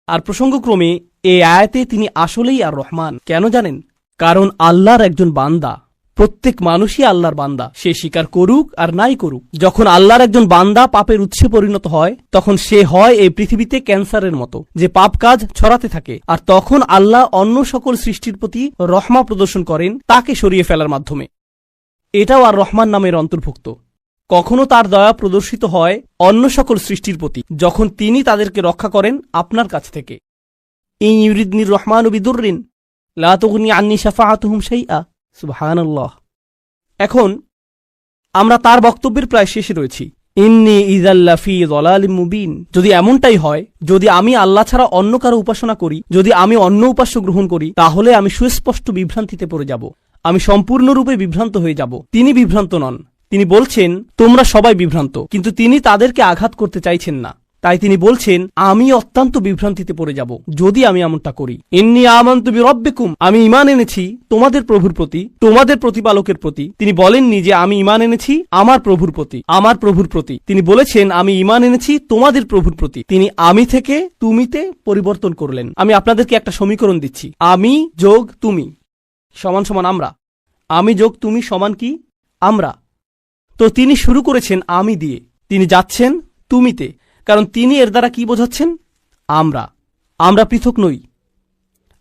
আর প্রসঙ্গক্রমে এই আয়াতে তিনি আসলেই আর রহমান। কেন জানেন? কারণ আল্লাহর একজন বান্দা, প্রত্যেক মানুষই আল্লাহর বান্দা, সে স্বীকার করুক আর নাই করুক। যখন আল্লাহর একজন বান্দা পাপের উৎসে পরিণত হয়, তখন সে হয় এই পৃথিবীতে ক্যান্সারের মতো, যে পাপ কাজ ছড়াতে থাকে। আর তখন আল্লাহ অন্য সকল সৃষ্টির প্রতি রহমা প্রদর্শন করেন তাকে সরিয়ে ফেলার মাধ্যমে। এটাও আর রহমান নামের অন্তর্ভুক্ত। কখনো তার দয়া প্রদর্শিত হয় অন্য সকল সৃষ্টির প্রতি, যখন তিনি তাদেরকে রক্ষা করেন আপনার কাছ থেকে। ইন ইউরিদনির রহমানু বিদুররিন লা তুগনি আন্নি শাফাআতুহুম শাইআ। সুবহানাল্লাহ। এখন আমরা তার বক্তব্যের প্রায় শেষে রয়েছি। ইন্নী ইযাল্লা ফী যালালিম মুবিন। যদি এমনটাই হয়, যদি আমি আল্লাহ ছাড়া অন্য কারো উপাসনা করি, যদি আমি অন্য উপাস্য গ্রহণ করি, তাহলে আমি সুস্পষ্ট বিভ্রান্তিতে পড়ে যাব, আমি সম্পূর্ণরূপে বিভ্রান্ত হয়ে যাব। তিনি বিভ্রান্ত নন, তিনি বলছেন তোমরা সবাই বিভ্রান্ত, কিন্তু তিনি তাদেরকে আঘাত করতে চাইছেন না। তাই তিনি বলছেন আমি অত্যন্ত বিভ্রান্তিতে পড়ে যাব যদি আমি এমনটা করি। ইন্নী আমানতু বিরাব্বিকুম, আমি ঈমান এনেছি তোমাদের প্রভুর প্রতি, তোমাদের প্রতিপালকের প্রতি। তিনি বলেননি যে আমি ঈমান এনেছি আমার প্রভুর প্রতি, আমার প্রভুর প্রতি। তিনি বলেছেন আমি ঈমান এনেছি তোমাদের প্রভুর প্রতি। তিনি আমি থেকে তুমিতে পরিবর্তন করলেন। আমি আপনাদেরকে একটা সমীকরণ দিচ্ছি, আমি যোগ তুমি সমান সমান আমরা, আমি যোগ তুমি সমান কি আমরা। তো তিনি শুরু করেছেন আমি দিয়ে, তিনি যাচ্ছেন তুমিতে, কারণ তিনি এর দ্বারা কি বোঝাচ্ছেন আমরা পৃথক নই।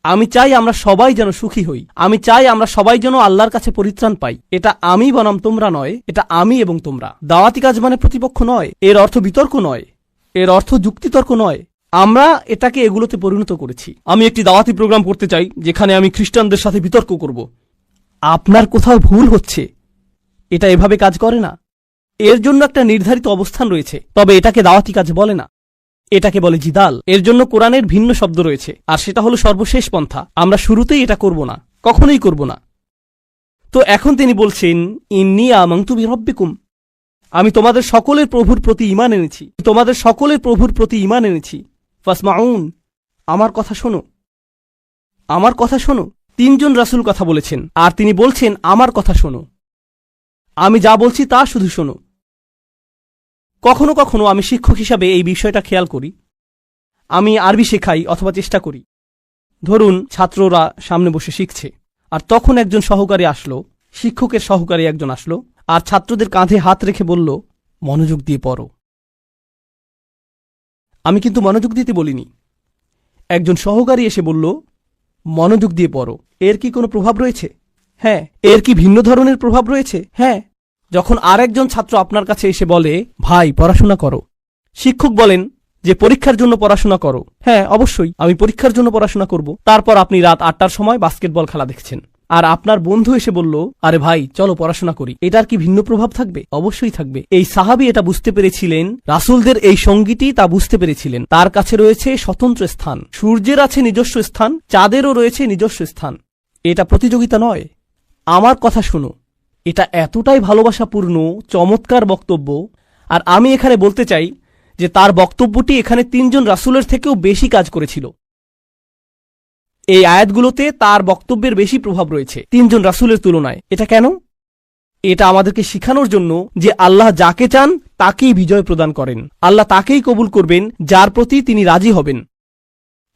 আমি চাই আমরা সবাই যেন সুখী হই, আমি চাই আমরা সবাই যেন আল্লাহর কাছে পরিত্রাণ পাই। এটা আমি বনাম তোমরা নয়, এটা আমি এবং তোমরা। দাওয়াতি কাজ মানে প্রতিপক্ষ নয়, এর অর্থ বিতর্ক নয়, এর অর্থ যুক্তিতর্ক নয়। আমরা এটাকে এগুলোতে পরিণত করেছি। আমি একটি দাওয়াতি প্রোগ্রাম করতে চাই যেখানে আমি খ্রিস্টানদের সাথে বিতর্ক করব। আপনার কোথাও ভুল হচ্ছে, এটা এভাবে কাজ করে না। এর জন্য একটা নির্ধারিত অবস্থান রয়েছে, তবে এটাকে দাওয়াতি কাজ বলে না, এটাকে বলে জিদাল। এর জন্য কোরআনের ভিন্ন শব্দ রয়েছে, আর সেটা হলো সর্বশেষ পন্থা। আমরা শুরুতেই এটা করব না, কখনোই করব না। তো এখন তিনি বলছেন ইন্নী আমানতু বিরাব্বিকুম, আমি তোমাদের সকলের প্রভুর প্রতি ঈমান এনেছি, তোমাদের সকলের প্রভুর প্রতি ঈমান এনেছি। ফাসমাউন, আমার কথা শোনো, আমার কথা শোনো। তিনজন রাসূল কথা বলেছেন, আর তিনি বলছেন আমার কথা শোনো, আমি যা বলছি তা শুধু শোনো। কখনো কখনো আমি শিক্ষক হিসাবে এই বিষয়টা খেয়াল করি। আমি আরবি শেখাই অথবা চেষ্টা করি। ধরুন ছাত্ররা সামনে বসে শিখছে, আর তখন একজন সহকারী আসলো, শিক্ষকের সহকারী একজন আসলো, আর ছাত্রদের কাঁধে হাত রেখে বলল মনোযোগ দিয়ে পড়ো। আমি কিন্তু মনোযোগ দিতে বলিনি, একজন সহকারী এসে বলল মনোযোগ দিয়ে পড়ো। এর কি কোনো প্রভাব রয়েছে? হ্যাঁ। এর কি ভিন্ন ধরনের প্রভাব রয়েছে? হ্যাঁ। যখন আরেকজন ছাত্র আপনার কাছে এসে বলে ভাই পড়াশোনা করো, শিক্ষক বলেন যে পরীক্ষার জন্য পড়াশোনা করো। হ্যাঁ অবশ্যই আমি পরীক্ষার জন্য পড়াশোনা করব। তারপর আপনি রাত 8টার সময় বাস্কেটবল খেলা দেখছেন, আর আপনার বন্ধু এসে বলল আরে ভাই চলো পড়াশোনা করি। এটার কি ভিন্ন প্রভাব থাকবে? অবশ্যই থাকবে। এই সাহাবী এটা বুঝতে পেরেছিলেন, রাসূলদের এই সঙ্গীটি তা বুঝতে পেরেছিলেন। তার কাছে রয়েছে স্বতন্ত্র স্থান, সূর্যের আছে নিজস্ব স্থান, চাঁদেরও রয়েছে নিজস্ব স্থান। এটা প্রতিযোগিতা নয়। আমার কথা শুনো, এটা এতটাই ভালোবাসাপূর্ণ চমৎকার বক্তব্য। আর আমি এখানে বলতে চাই যে তার বক্তব্যটি এখানে 3 জন রাসূলের থেকেও বেশি কাজ করেছিল। এই আয়াতগুলোতে তার বক্তব্যের বেশি প্রভাব রয়েছে 3 জন রাসূলের তুলনায়। এটা কেন? এটা আমাদেরকে শিখানোর জন্য যে আল্লাহ যাকে চান তাকেই বিজয় প্রদান করেন, আল্লাহ তাকেই কবুল করবেন যার প্রতি তিনি রাজি হবেন।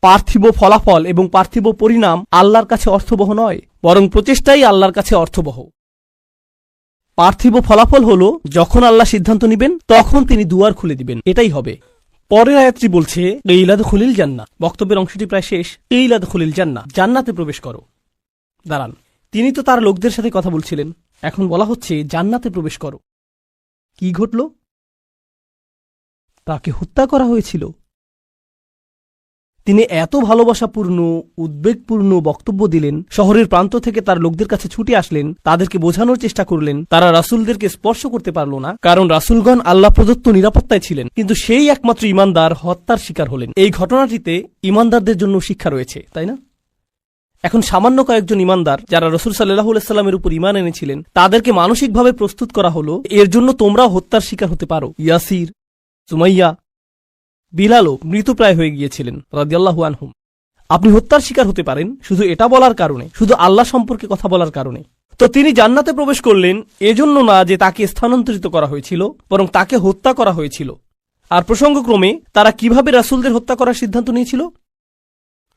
পার্থিব ফলাফল এবং পার্থিব পরিণাম আল্লাহর কাছে অর্থবহ নয়, বরং প্রচেষ্টাই আল্লাহর কাছে অর্থবহ। পার্থিব ফলাফল হল যখন আল্লাহ সিদ্ধান্ত নেবেন তখন তিনি দুয়ার খুলে দিবেন, এটাই হবে। পরের আয়াতটি বলছে ইলাদখুলিল জান্নাহ। বক্তব্যের অংশটি প্রায় শেষ। ইলাদখুলিল জান্নাহ, জান্নাতে প্রবেশ করো। দাঁড়ান, তিনি তো তার লোকদের সাথে কথা বলছিলেন, এখন বলা হচ্ছে জান্নাতে প্রবেশ করো। কি ঘটল? তাকে হত্যা করা হয়েছিল। তিনি এত ভালোবাসাপূর্ণ উদ্বেগপূর্ণ বক্তব্য দিলেন, শহরের প্রান্ত থেকে তার লোকদের কাছে ছুটে আসলেন, তাদেরকে বোঝানোর চেষ্টা করলেন। তারা রাসূলদেরকে স্পর্শ করতে পারল না, কারণ রাসূলগণ আল্লাহ প্রদত্ত নিরাপত্তায় ছিলেন। কিন্তু সেই একমাত্র ঈমানদার হত্যার শিকার হলেন। এই ঘটনাটিতে ঈমানদারদের জন্য শিক্ষা রয়েছে, তাই না? এখন সামান্য কয়েকজন ঈমানদার যারা রাসূল সাল্লাল্লাহু আলাইহি সাল্লামের উপর ঈমান এনেছিলেন, তাদেরকে মানসিকভাবে প্রস্তুত করা হলো এর জন্য তোমরাও হত্যার শিকার হতে পারো। ইয়াসির, সুমাইয়া, বিলালও মৃতপ্রায় হয়ে গিয়েছিলেন রাদিয়াল্লাহু আনহুম। আপনি হত্যার শিকার হতে পারেন শুধু এটা বলার কারণে, শুধু আল্লাহ সম্পর্কে কথা বলার কারণে। তো তিনি জান্নাতে প্রবেশ করলেন এজন্য না যে তাকে স্থানান্তরিত করা হয়েছিল, বরং তাকে হত্যা করা হয়েছিল। আর প্রসঙ্গক্রমে তারা কিভাবে রাসূলদের হত্যা করার সিদ্ধান্ত নিয়েছিল?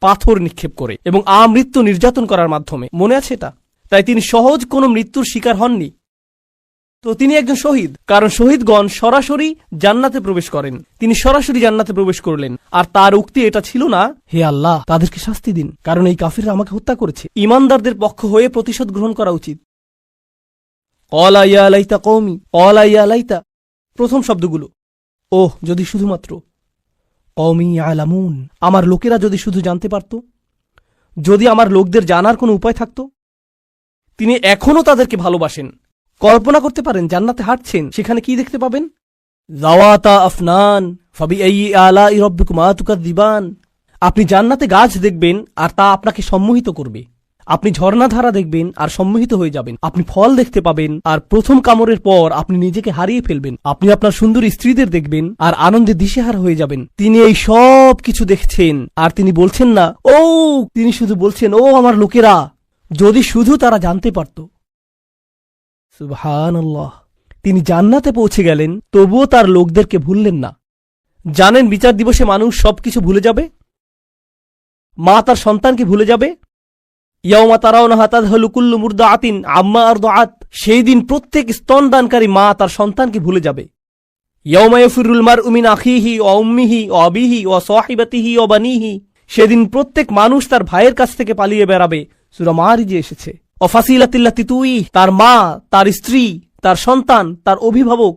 পাথর নিক্ষেপ করে এবং আমৃত্যু নির্যাতন করার মাধ্যমে। মনে আছে এটা? তাই তিনি সহজ কোনো মৃত্যুর শিকার হননি। তো তিনি একজন শহীদ, কারণ শহীদগণ সরাসরি জান্নাতে প্রবেশ করেন। তিনি সরাসরি জান্নাতে প্রবেশ করলেন। আর তার উক্তি এটা ছিল না হে আল্লাহ তাদেরকে শাস্তি দিন, কারণ এই কাফিররা আমাকে হত্যা করেছে। ঈমানদারদের পক্ষ হয়ে প্রতিশোধ গ্রহণ করা উচিত। ক্বালা ইয়া লাইতা কওমি, ক্বালা ইয়া লাইতা, প্রথম শব্দগুলো ওহ যদি শুধুমাত্র, কওমি ইয়ালামুন, আমার লোকেরা যদি শুধু জানতে পারত, যদি আমার লোকদের জানার কোনো উপায় থাকত। তিনি এখনও তাদেরকে ভালোবাসেন। কল্পনা করতে পারেন জান্নাতে হাঁটছেন, সেখানে কি দেখতে পাবেন? যাওয়াতা আফনান ফাবিআইয়ি আলাই রাব্বিকুমা তুকাযযিবান। আপনি জান্নাতে গাছ দেখবেন আর তা আপনাকে সম্মোহিত করবে। আপনি ঝর্ণাধারা দেখবেন আর সম্মোহিত হয়ে যাবেন। আপনি ফল দেখতে পাবেন আর প্রথম কামড়ের পর আপনি নিজেকে হারিয়ে ফেলবেন। আপনি আপনার সুন্দরী স্ত্রীদের দেখবেন আর আনন্দে দিশেহারা হয়ে যাবেন। তিনি এই সব কিছু দেখছেন আর তিনি বলছেন না ও, তিনি শুধু বলছেন ও আমার লোকেরা, যদি শুধু তারা জানতে পারত। সুবহানাল্লাহ। তিনি জান্নাতে পৌঁছে গেলেন, তবুও তার লোকদেরকে ভুললেন না। জানেন বিচার দিবসে মানুষ সবকিছু ভুলে যাবে। মা তার সন্তানকে ভুলে যাবে। ইয়াউমা তারাউনাহা তাযহালু কুল্লু মুরদাআতিন আম্মা আরদাআত। সেই দিন প্রত্যেক স্তনদানকারী মা তার সন্তানকে ভুলে যাবে। ইয়াউমা ইয়াফিরুল মারউ মিন আখিহি ওয়া উম্মিহি ওয়া আবিহি ওয়া সাহিবাতিহি ওয়া বানিহি। সেদিন প্রত্যেক মানুষ তার ভাইয়ের কাছ থেকে পালিয়ে বেড়াবে। সূরা মারিজে এসেছে। ওয়া ফাসিলাতিল্লাতি তুই, তার মা, তার স্ত্রী, তার সন্তান, তার অভিভাবক,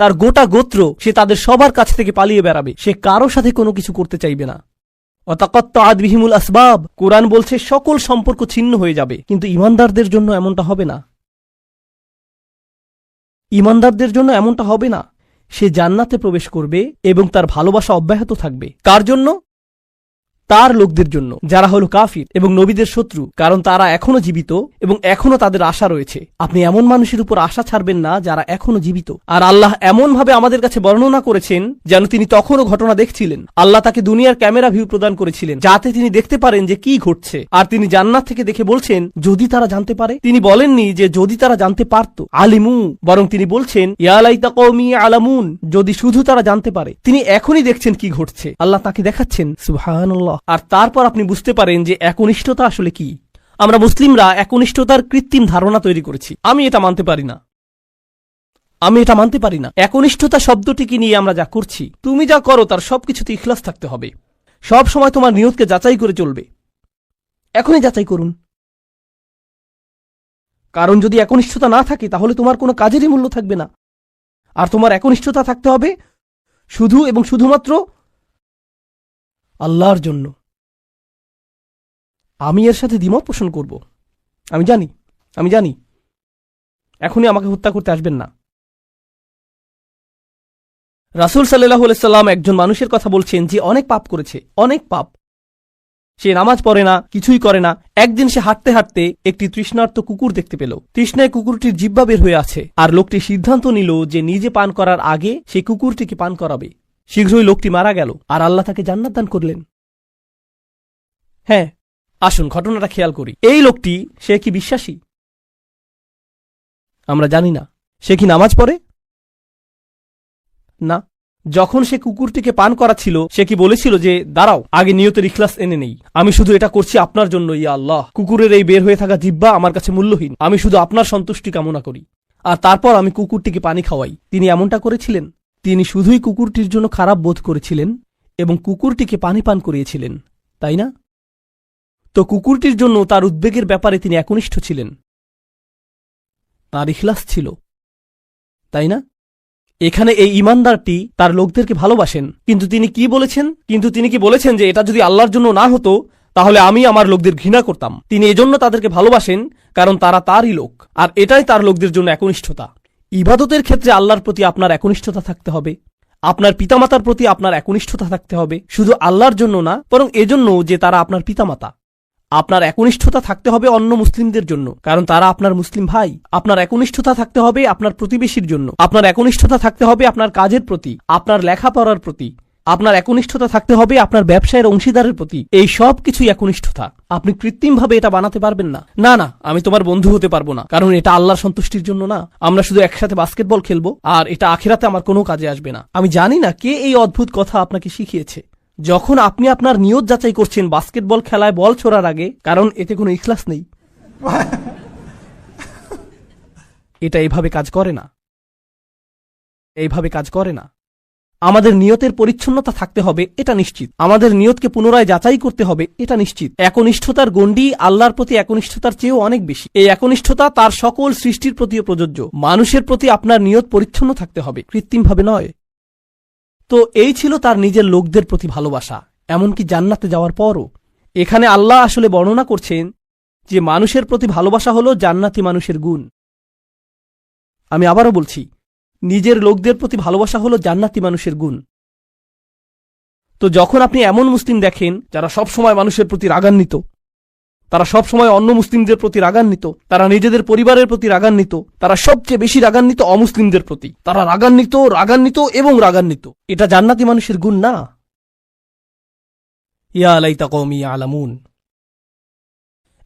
তার গোটা গোত্র, সে তাদের সবার কাছ থেকে পালিয়ে বেড়াবে। সে কারো সাথে কোনো কিছু করতে চাইবে না। ওয়াতাকাত্তাআত বিহিমুল আসবাব। কোরআন বলছে সকল সম্পর্ক ছিন্ন হয়ে যাবে। কিন্তু ঈমানদারদের জন্য এমনটা হবে না। ঈমানদারদের জন্য এমনটা হবে না। সে জান্নাতে প্রবেশ করবে এবং তার ভালোবাসা অব্যাহত থাকবে। কার জন্য? তার লোকদের জন্য, যারা হলো কাফির এবং নবীদের শত্রু, কারণ তারা এখনো জীবিত এবং এখনো তাদের আশা রয়েছে। আপনি এমন মানুষের উপর আশা ছাড়বেন না যারা এখনো জীবিত। আর আল্লাহ এমন ভাবে আমাদের কাছে বর্ণনা করেছেন যেন তিনি তখনও ঘটনা দেখছিলেন। আল্লাহ তাকে দুনিয়ার ক্যামেরা ভিউ প্রদান করেছিলেন যাতে তিনি দেখতে পারেন যে কি ঘটছে। আর তিনি জান্নাত থেকে দেখে বলছেন যদি তারা জানতে পারে। তিনি বলেননি যে যদি তারা জানতে পারত, আলিমু, বরং তিনি বলছেন ইয়া লাইতা কওমি আলামুন, যদি শুধু তারা জানতে পারে। তিনি এখনই দেখছেন কি ঘটছে। আল্লাহ তাকে দেখাচ্ছেন। সুবহানাল্লাহ। আর তারপর আপনি বুঝতে পারেন যে একনিষ্ঠতা আসলে কি। আমরা মুসলিমরা একনিষ্ঠতার কৃত্রিম ধারণা তৈরি করেছি। আমি এটা মানতে পারি না, আমি এটা মানতে পারি না। একনিষ্ঠতা শব্দটিকে নিয়ে আমরা যা করছি, তুমি যা করো তার সবকিছুতে ইখলাস থাকতে হবে। সব সময় তোমার নিয়তকে যাচাই করে চলবে। এখনই যাচাই করুন। কারণ যদি একনিষ্ঠতা না থাকে তাহলে তোমার কোনো কাজেরই মূল্য থাকবে না। আর তোমার একনিষ্ঠতা থাকতে হবে শুধু এবং শুধুমাত্র আল্লাহর জন্য। আমি এর সাথে দ্বিমত পোষণ করব। আমি জানি এখনই আমাকে হত্যা করতে আসবেন না। রাসূল সাল্লাল্লাহু আলাইহি সাল্লাম একজন মানুষের কথা বলছেন যে অনেক পাপ করেছে, অনেক পাপ। সে নামাজ পড়ে না, কিছুই করে না। একদিন সে হাঁটতে হাঁটতে একটি তৃষ্ণার্ত কুকুর দেখতে পেল। তৃষ্ণায় কুকুরটির জিহ্বা বের হয়ে আছে। আর লোকটি সিদ্ধান্ত নিল যে নিজে পান করার আগে সেই কুকুরটিকে পান করাবে। শীঘ্রই লোকটি মারা গেল আর আল্লাহ তাকে জান্নাত দান করলেন। হ্যাঁ, আসুন ঘটনাটা খেয়াল করি। এই লোকটি, সে কি বিশ্বাসী? আমরা জানি না। সে কি নামাজ পড়ে? না। যখন সে কুকুরটিকে পান করাচ্ছিল, সে কি বলেছিল যে দাঁড়াও, আগে নিয়তের ইখলাস এনে নেই, আমি শুধু এটা করছি আপনার জন্য, ইয়া আল্লাহ। কুকুরের এই বের হয়ে থাকা জিহ্বা আমার কাছে মূল্যহীন, আমি শুধু আপনার সন্তুষ্টি কামনা করি, আর তারপর আমি কুকুরটিকে পানি খাওয়াই। তিনি এমনটা করেছিলেন? তিনি শুধুই কুকুরটির জন্য খারাপ বোধ করেছিলেন এবং কুকুরটিকে পানি পান করিয়েছিলেন, তাই না? তো কুকুরটির জন্য তার উদ্বেগের ব্যাপারে তিনি একনিষ্ঠ ছিলেন, তার ইখলাস ছিল, তাই না? এখানে এই ঈমানদারটি তার লোকদেরকে ভালোবাসেন, কিন্তু তিনি কি বলেছেন যে এটা যদি আল্লাহর জন্য না হতো তাহলে আমি আমার লোকদের ঘৃণা করতাম। তিনি এজন্য তাদেরকে ভালোবাসেন কারণ তারা তারই লোক, আর এটাই তার লোকদের জন্য একনিষ্ঠতা। ইবাদতের ক্ষেত্রে আল্লাহর প্রতি আপনার একনিষ্ঠতা থাকতে হবে, আপনার পিতামাতার প্রতি আপনার একনিষ্ঠতা থাকতে হবে, শুধু আল্লাহর জন্য না, বরং এজন্য যে তারা আপনার পিতামাতা। আপনার একনিষ্ঠতা থাকতে হবে অন্য মুসলিমদের জন্য, কারণ তারা আপনার মুসলিম ভাই। আপনার একনিষ্ঠতা থাকতে হবে আপনার প্রতিবেশীর জন্য। আপনার একনিষ্ঠতা থাকতে হবে আপনার কাজের প্রতি, আপনার লেখাপড়ার প্রতি। আপনার একনিষ্ঠতা থাকতে হবে আপনার ব্যবসায়ের অংশীদারের প্রতি। এই সব কিছুই একনিষ্ঠতা। আপনি কৃত্রিমভাবে এটা বানাতে পারবেন না। না, আমি তোমার বন্ধু হতে পারবো না, কারণ এটা আল্লাহর সন্তুষ্টির জন্য না। আমরা শুধু একসাথে বাস্কেটবল খেলবো, আর এটা আখিরাতে আমার কোনো কাজে আসবে না। আমি জানি না কে এই অদ্ভুত কথা আপনাকে শিখিয়েছে। যখন আপনি আপনার নিয়ত যাচাই করছেন বাস্কেটবল খেলায় বল ছোড়ার আগে, কারণ এতে কোনো ইখলাস নেই। এটা এইভাবে কাজ করে না। আমাদের নিয়তের পরিচ্ছন্নতা থাকতে হবে, এটা নিশ্চিত। আমাদের নিয়তকে পুনরায় যাচাই করতে হবে, এটা নিশ্চিত। একনিষ্ঠতার গণ্ডি আল্লাহর প্রতি একনিষ্ঠতার চেয়েও অনেক বেশি। এই একনিষ্ঠতা তার সকল সৃষ্টির প্রতিও প্রযোজ্য। মানুষের প্রতি আপনার নিয়ত পরিচ্ছন্ন থাকতে হবে, কৃত্রিমভাবে নয়। তো এই ছিল তার নিজের লোকদের প্রতি ভালোবাসা, এমনকি জান্নাতে যাওয়ার পরও। এখানে আল্লাহ আসলে বর্ণনা করছেন যে মানুষের প্রতি ভালোবাসা হলো জান্নাতি মানুষের গুণ। আমি আবারও বলছি, নিজের লোকদের প্রতি ভালোবাসা হলো জান্নাতি মানুষের গুণ। তো যখন আপনি এমন মুসলিম দেখেন যারা সব সময় মানুষের প্রতি রাগান্বিত, তারা সব সময় অন্য মুসলিমদের প্রতি রাগান্বিত, তারা নিজেদের পরিবারের প্রতি রাগান্বিত, তারা সবচেয়ে বেশি রাগান্বিত অমুসলিমদের প্রতি, তারা রাগান্বিত রাগান্বিত এবং রাগান্বিত, এটা জান্নাতি মানুষের গুণ না। ইয়া লাইতা কওমি ইয়ালামুন।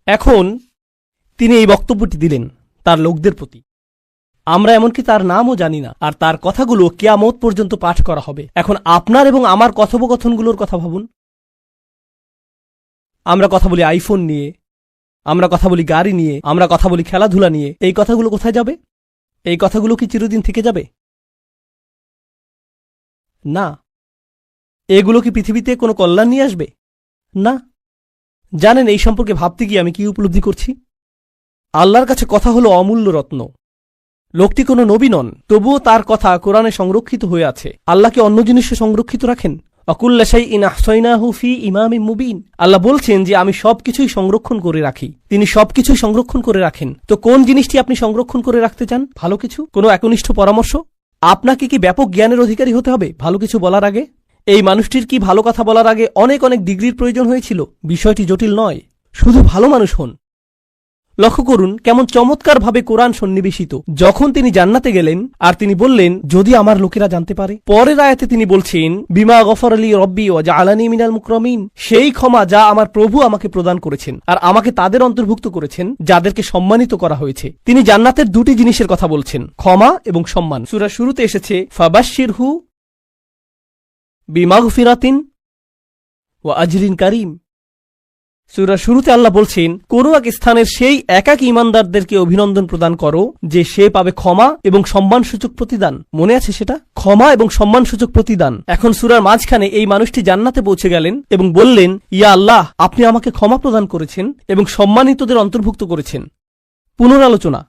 এখন তিনি এই বক্তব্যটি দিলেন তার লোকদের প্রতি। আমরা এমনকি তার নামও জানি না, আর তার কথাগুলো কিয়ামত পর্যন্ত পাঠ করা হবে। এখন আপনার এবং আমার কথোপকথনগুলোর কথা ভাবুন। আমরা কথা বলি আইফোন নিয়ে, আমরা কথা বলি গাড়ি নিয়ে, আমরা কথা বলি খেলাধুলা নিয়ে। এই কথাগুলো কোথায় যাবে? এই কথাগুলো কি চিরদিন থেকে যাবে? না। এগুলো কি পৃথিবীতে কোনো কল্যাণ নিয়ে আসবে? না। জানেন এই সম্পর্কে ভাবতে গিয়ে আমি কি উপলব্ধি করছি? আল্লাহর কাছে কথা হলো অমূল্য রত্ন। লোকটি কোনো নবী নন, তবুও তার কথা কোরআনে সংরক্ষিত হয়ে আছে। আল্লাহ কি অন্য জিনিসে সংরক্ষিত রাখেন? অকুল্লা শাইইন আহসাইনাহু ফি ইমামিম মুবিন। আল্লাহ বলছেন যে আমি সবকিছুই সংরক্ষণ করে রাখি। তিনি সবকিছুই সংরক্ষণ করে রাখেন। তো কোন জিনিসটি আপনি সংরক্ষণ করে রাখতে চান? ভালো কিছু, কোনো একনিষ্ঠ পরামর্শ? আপনাকে কি ব্যাপক জ্ঞানের অধিকারী হতে হবে ভালো কিছু বলার আগে? এই মানুষটির কি ভালো কথা বলার আগে অনেক অনেক ডিগ্রির প্রয়োজন হয়েছিল? বিষয়টি জটিল নয়, শুধু ভালো মানুষ হন। লক্ষ্য করুন কেমন চমৎকারভাবে কোরআন সন্নিবেশিত। যখন তিনি জান্নাতে গেলেন আর তিনি বললেন যদি আমার লোকেরা জানতে পারে, পরের আয়াতে তিনি বলছেন বিমা গফর আলী রব্বি ওয়া জাআলানি মিনাল মুকরামিন, সেই ক্ষমা যা আমার প্রভু আমাকে প্রদান করেছেন আর আমাকে তাদের অন্তর্ভুক্ত করেছেন যাদেরকে সম্মানিত করা হয়েছে। তিনি জান্নাতের দুটি জিনিসের কথা বলছেন, ক্ষমা এবং সম্মান। সূরার শুরুতে এসেছে ফাবাশশিরহু বিমাগফিরাতিন ওয়া আজরিন কারীম। সূরার শুরুতে আল্লাহ বলছেন কোন এক স্থানের সেই একাকী ঈমানদারদেরকে অভিনন্দন প্রদান করো যে সে পাবে ক্ষমা এবং সম্মানসূচক প্রতিদান। মনে আছে সেটা? ক্ষমা এবং সম্মানসূচক প্রতিদান। এখন সূরার মাঝখানে এই মানুষটি জান্নাতে পৌঁছে গেলেন এবং বললেন ইয়া আল্লাহ, আপনি আমাকে ক্ষমা প্রদান করেছেন এবং সম্মানিতদের অন্তর্ভুক্ত করেছেন। পুনরালোচনা,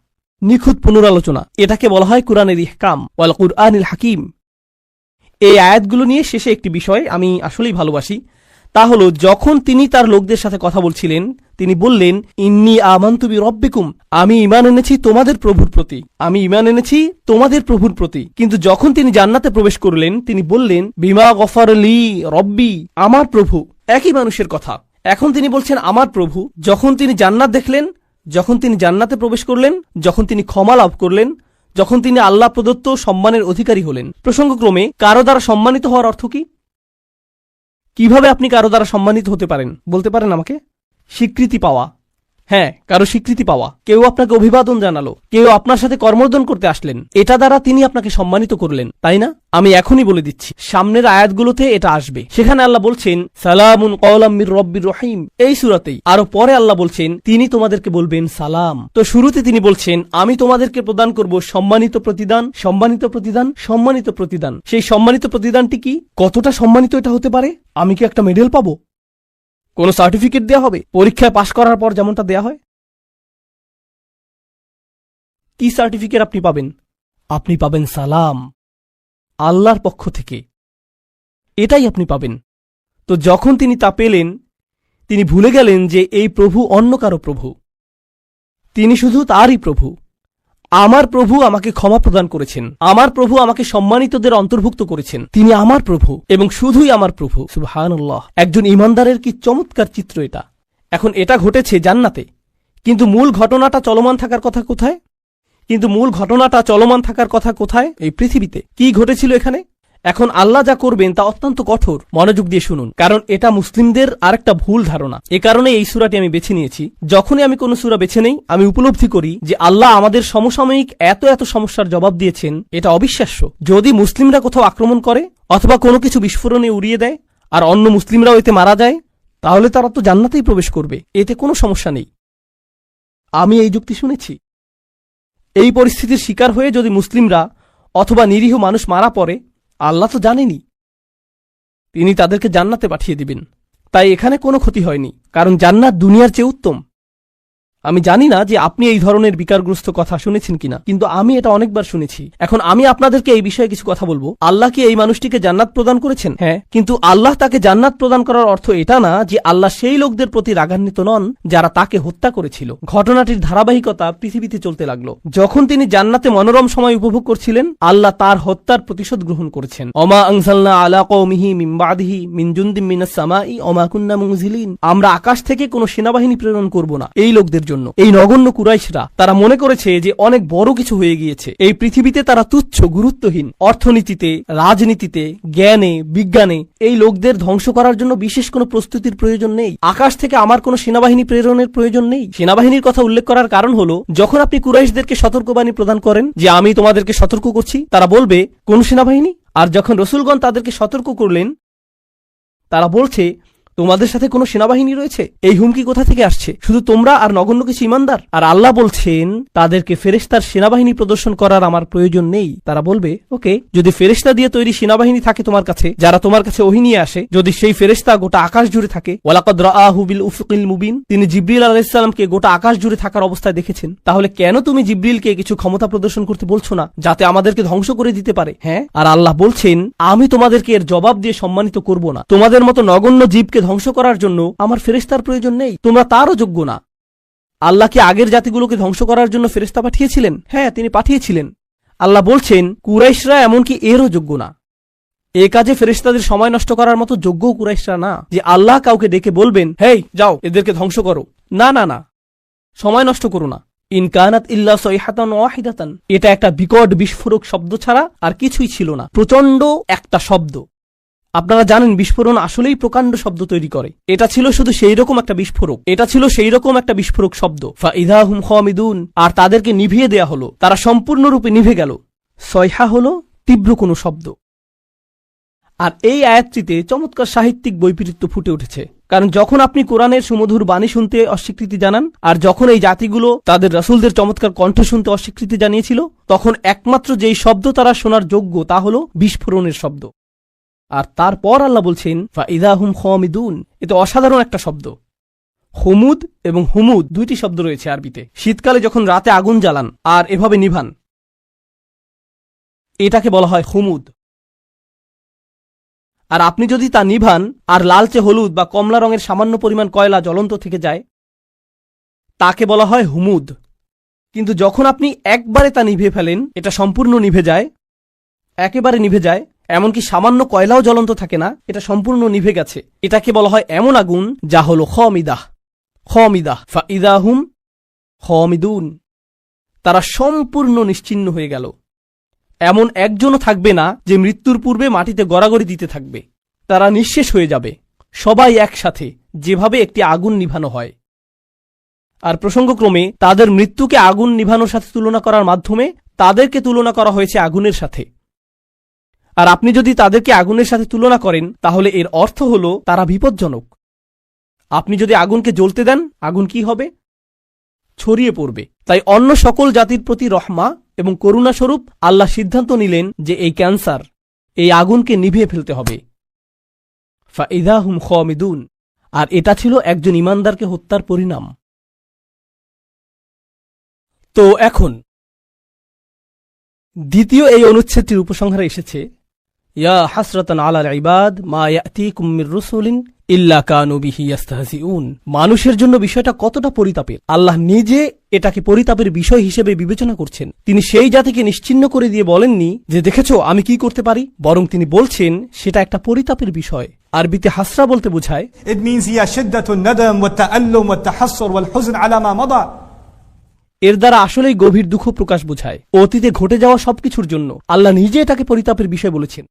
নিখুঁত পুনরালোচনা, এটাকে বলা হয় কুরআনের ইহকাম ওয়াল কুরআনিল হাকিম। এই আয়াতগুলো নিয়ে শেষে একটি বিষয় আমি আসলেই ভালোবাসি, তা হল যখন তিনি তার লোকদের সাথে কথা বলছিলেন তিনি বললেন ইন্নী আমানতু বিরব্বিকুম, আমি ঈমান এনেছি তোমাদের প্রভুর প্রতি, আমি ঈমান এনেছি তোমাদের প্রভুর প্রতি। কিন্তু যখন তিনি জান্নাতে প্রবেশ করলেন তিনি বললেন বিমা গফর লি রব্বি, আমার প্রভু। একই মানুষের কথা। এখন তিনি বলছেন আমার প্রভু। যখন তিনি জান্নাত দেখলেন, যখন তিনি জান্নাতে প্রবেশ করলেন, যখন তিনি ক্ষমা লাভ করলেন, যখন তিনি আল্লাহ প্রদত্ত সম্মানের অধিকারী হলেন। প্রসঙ্গক্রমে কারো দ্বারা সম্মানিত হওয়ার অর্থ কি? কিভাবে আপনি কারো দ্বারা সম্মানিত হতে পারেন বলতে পারেন আমাকে? স্বীকৃতি পাওয়া। হ্যাঁ, কারো স্বীকৃতি পাওয়া। কেউ আপনাকে অভিবাদন জানালো, কেউ আপনার সাথে কর্মর্দন করতে আসলেন, এটা দ্বারা তিনি আপনাকে সম্মানিত করলেন, তাই না? আমি এখনই বলে দিচ্ছি সামনের আয়াতগুলোতে এটা আসবে। সেখানে আল্লাহ বলছেন সালামুন কওলাম মির রব্বির রহিম, এই সূরাতেই। আরো পরে আল্লাহ বলছেন তিনি তোমাদেরকে বলবেন সালাম। তো শুরুতে তিনি বলছেন আমি তোমাদেরকে প্রদান করব সম্মানিত প্রতিদান, সম্মানিত প্রতিদান, সম্মানিত প্রতিদান। সেই সম্মানিত প্রতিদানটি কি? কতটা সম্মানিত এটা হতে পারে? আমি কি একটা মেডেল পাবো? কোনো সার্টিফিকেট দেয়া হবে পরীক্ষায় পাশ করার পর যেমনটা দেয়া হয়? কি সার্টিফিকেট আপনি পাবেন? আপনি পাবেন সালাম, আল্লাহর পক্ষ থেকে। এটাই আপনি পাবেন। তো যখন তিনি তা পেলেন তিনি ভুলে গেলেন যে এই প্রভু অন্য কারো প্রভু, তিনি শুধু তারই প্রভু। আমার প্রভু আমাকে ক্ষমা প্রদান করেছেন, আমার প্রভু আমাকে সম্মানিতদের অন্তর্ভুক্ত করেছেন, তিনি আমার প্রভু এবং শুধুই আমার প্রভু। সুবহানাল্লাহ। একজন ঈমানদারের কি চমৎকার চিত্র এটা। এখন এটা ঘটেছে জান্নাতে, কিন্তু মূল ঘটনাটা চলমান থাকার কথা কোথায়? এই পৃথিবীতে। কি ঘটেছিল এখানে? এখন আল্লাহ যা করবেন তা অত্যন্ত কঠোর। মনোযোগ দিয়ে শুনুন, কারণ এটা মুসলিমদের আরেকটা ভুল ধারণা। এ কারণে এই সূরাটি আমি বেছে নিয়েছি। যখনই আমি কোনো সূরা বেছে নেই আমি উপলব্ধি করি যে আল্লাহ আমাদের সমসাময়িক এত এত সমস্যার জবাব দিয়েছেন, এটা অবিশ্বাস্য। যদি মুসলিমরা কোথাও আক্রমণ করে অথবা কোনো কিছু বিস্ফোরণে উড়িয়ে দেয় আর অন্য মুসলিমরাও এতে মারা যায়, তাহলে তারা তো জান্নাতেই প্রবেশ করবে, এতে কোনো সমস্যা নেই। আমি এই যুক্তি শুনেছি। এই পরিস্থিতির শিকার হয়ে যদি মুসলিমরা অথবা নিরীহ মানুষ মারা পড়ে, আল্লাহ তো জানেনি, তিনি তাদেরকে জান্নাতে পাঠিয়ে দিবেন। তাই এখানে কোনো ক্ষতি হয়নি, কারণ জান্নাত দুনিয়ার চেয়ে উত্তম। আমি জানি না যে আপনি এই ধরনের বিকারগ্রস্ত কথা শুনেছেন কিনা, কিন্তু আমি এটা অনেকবার শুনেছি। এখন আমি আপনাদেরকে এই বিষয়ে কিছু কথা বলবো। আল্লাহ কি এই মানুষটিকে জান্নাত প্রদান করেছেন? হ্যাঁ, কিন্তু আল্লাহ তাকে জান্নাত প্রদান করার অর্থ এটা না যে আল্লাহ সেই লোকদের প্রতি রাগান্বিত নন যারা তাকে হত্যা করেছিল। ঘটনাটির ধারাবাহিকতা পৃথিবীতে চলতে লাগলো। যখন তিনি জান্নাতে মনোরম সময় উপভোগ করছিলেন, আল্লাহ তার হত্যার প্রতিশোধ গ্রহণ করেছেন। অমা আনজালনা আলা কওমিহি মিন বাদিহি মিন জুনদিন মিনাস সামাই অমা কুন্না মুনজিলিন। আমরা আকাশ থেকে কোনো সেনাবাহিনী প্রেরণ করব না এই লোকদের জন্য। এই নগণ্য কুরাইশরা তারা মনে করেছে যে অনেক বড় কিছু হয়ে গিয়েছে। এই পৃথিবীতে তারা তুচ্ছ, গুরুত্বহীন। অর্থনীতিতে, রাজনীতিতে, জ্ঞানে, বিজ্ঞানে এই লোকদের ধ্বংস করার জন্য বিশেষ কোনো প্রস্তুতির প্রয়োজন নেই। আকাশ থেকে আমার কোনো সেনাবাহিনী প্রেরণের প্রয়োজন নেই। সেনাবাহিনীর কথা উল্লেখ করার কারণ হলো, যখন আপনি কুরাইশদেরকে সতর্কবাণী প্রদান করেন যে আমি তোমাদেরকে সতর্ক করছি, তারা বলবে কোন সেনাবাহিনী? আর যখন রসুলগণ তাদেরকে সতর্ক করলেন, তারা বলছে তোমাদের সাথে কোনো সেনাবাহিনী রয়েছে। এই হুমকি কোথা থেকে আসছে? শুধু তোমরা আর নগণ্য কিছু ইমানদার? আর আল্লাহ বলছেন তাদেরকে ফেরেশতার সেনাবাহিনী প্রদর্শন করার আমার প্রয়োজন নেই। তারা বলবে ওকে, যদি ফেরেশতা দিয়ে তৈরি সেনাবাহিনী থাকে তোমার কাছে, যারা তোমার কাছে ওহী নিয়ে আসে, যদি সেই ফেরেশতা গোটা আকাশ জুড়ে থাকে, ওয়ালাকাদ রাআহু বিল উফুকিল মুবিন, তিনি জিবরিল আলাইহিস সালামকে গোটা আকাশ জুড়ে থাকার অবস্থায় দেখেছেন, তাহলে কেন তুমি জিবরিলকে কিছু ক্ষমতা প্রদর্শন করতে বলছো না যাতে আমাদেরকে ধ্বংস করে দিতে পারে? হ্যাঁ, আর আল্লাহ বলছেন আমি তোমাদেরকে এর জবাব দিয়ে সম্মানিত করব না। তোমাদের মতো নগণ্য জীবকে ধ্বংস করার জন্য আমার ফেরেশতার প্রয়োজন নেই, তোমরা তারও যোগ্য না। আল্লাহ কি আগের জাতিগুলোকে ধ্বংস করার জন্য ফেরেশতা পাঠিয়েছিলেন? হ্যাঁ, তিনি পাঠিয়েছিলেন। আল্লাহ বলছেন কুরাইশরা এমনকি এরও যোগ্য না। এ কাজে ফেরেশতাদের সময় নষ্ট করার মতো যোগ্য কুরাইশরা না যে আল্লাহ কাউকে ডেকে বলবেন হেই যাও এদেরকে ধ্বংস করো। না না না, সময় নষ্ট করো না। ইন কানাত ইল্লা সাইহাতান ওয়াহিদাতান, এটা একটা বিকট বিস্ফোরক শব্দ ছাড়া আর কিছুই ছিল না। প্রচন্ড একটা শব্দ। আপনারা জানেন বিস্ফোরণ আসলেই প্রকাণ্ড শব্দ তৈরি করে। এটা ছিল শুধু সেই রকম একটা বিস্ফোরক। এটা ছিল সেই রকম একটা বিস্ফোরক শব্দ। ফাইদা হুম খামিদুন, আর তাদেরকে নিভিয়ে দেয়া হলো। তারা সম্পূর্ণরূপে নিভে গেল। সয়হা হলো তীব্র কোনো শব্দ। আর এই আয়াতটিতে চমৎকার সাহিত্যিক বৈপরীত্য ফুটে উঠেছে। কারণ যখন আপনি কোরআনের সুমধুর বাণী শুনতে অস্বীকৃতি জানান, আর যখন এই জাতিগুলো তাদের রাসূলদের চমৎকার কণ্ঠ শুনতে অস্বীকৃতি জানিয়েছিল, তখন একমাত্র যেই শব্দ তারা শোনার যোগ্য তা হলো বিস্ফোরণের শব্দ। আর তারপর আল্লাহ বলছেন ফাইদা হুম খামিদুন, এটা অসাধারণ একটা শব্দ। হুমুদ এবং হুমুদ দুইটি শব্দ রয়েছে আরবিতে। শীতকালে যখন রাতে আগুন জ্বালান আর এভাবে নিভান, এটাকে বলা হয় হুমুদ। আর আপনি যদি তা নিভান আর লালচে হলুদ বা কমলা রঙের সামান্য পরিমাণ কয়লা জ্বলন্ত থেকে যায়, তাকে বলা হয় হুমুদ। কিন্তু যখন আপনি একবারে তা নিভে ফেলেন, এটা সম্পূর্ণ নিভে যায়, একেবারে নিভে যায়, এমনকি সামান্য কয়লাও জ্বলন্ত থাকে না, এটা সম্পূর্ণ নিভে গেছে, এটাকে বলা হয় এমন আগুন যা হল খামিদাহ। খামিদাহ ফাইদা হুম খামিদুন, তারা সম্পূর্ণ নিশ্চিহ্ন হয়ে গেল। এমন একজনও থাকবে না যে মৃত্যুর পূর্বে মাটিতে গড়াগড়ি দিতে থাকবে। তারা নিঃশেষ হয়ে যাবে, সবাই একসাথে, যেভাবে একটি আগুন নিভানো হয়। আর প্রসঙ্গক্রমে তাদের মৃত্যুকে আগুন নিভানোর সাথে তুলনা করার মাধ্যমে তাদেরকে তুলনা করা হয়েছে আগুনের সাথে। আর আপনি যদি তাদেরকে আগুনের সাথে তুলনা করেন, তাহলে এর অর্থ হল তারা বিপজ্জনক। আপনি যদি আগুনকে জ্বলতে দেন, আগুন কি হবে? ছড়িয়ে পড়বে। তাই অন্য সকল জাতির প্রতি রহমা এবং করুণাস্বরূপ আল্লাহ সিদ্ধান্ত নিলেন যে এই ক্যান্সার, এই আগুনকে নিভিয়ে ফেলতে হবে। ফাইদা হুম খামিদুন, আর এটা ছিল একজন ইমানদারকে হত্যার পরিণাম। তো এখন দ্বিতীয় এই অনুচ্ছেদটির উপসংহারে এসেছে ইয়া হাসরাতান আলাল ইবাদ মা ইয়াতিকুম মির রাসূলিন ইল্লা কানু বিহি ইস্তাহজিউন। মানুষের জন্য বিষয়টা কতটা পরিতাপের। আল্লাহ নিজে এটাকে পরিতাপের বিষয় হিসেবে বিবেচনা করছেন। তিনি সেই জাতিকে নিশ্চিহ্ন করে দিয়ে বলেননি যে দেখেছো আমি কি করতে পারি, বরং তিনি বলছেন সেটা একটা পরিতাপের বিষয়। আরবিতে হাসরা বলতে বোঝায় It means هي شدة الندم والتألم والتحسر والحزن على ما مضى. এর দ্বারা আসলেই গভীর দুঃখ প্রকাশ বোঝায়। অতীতে ঘটে যাওয়া সবকিছুর জন্য আল্লাহ নিজে এটাকে পরিতাপের বিষয় বলেছেন।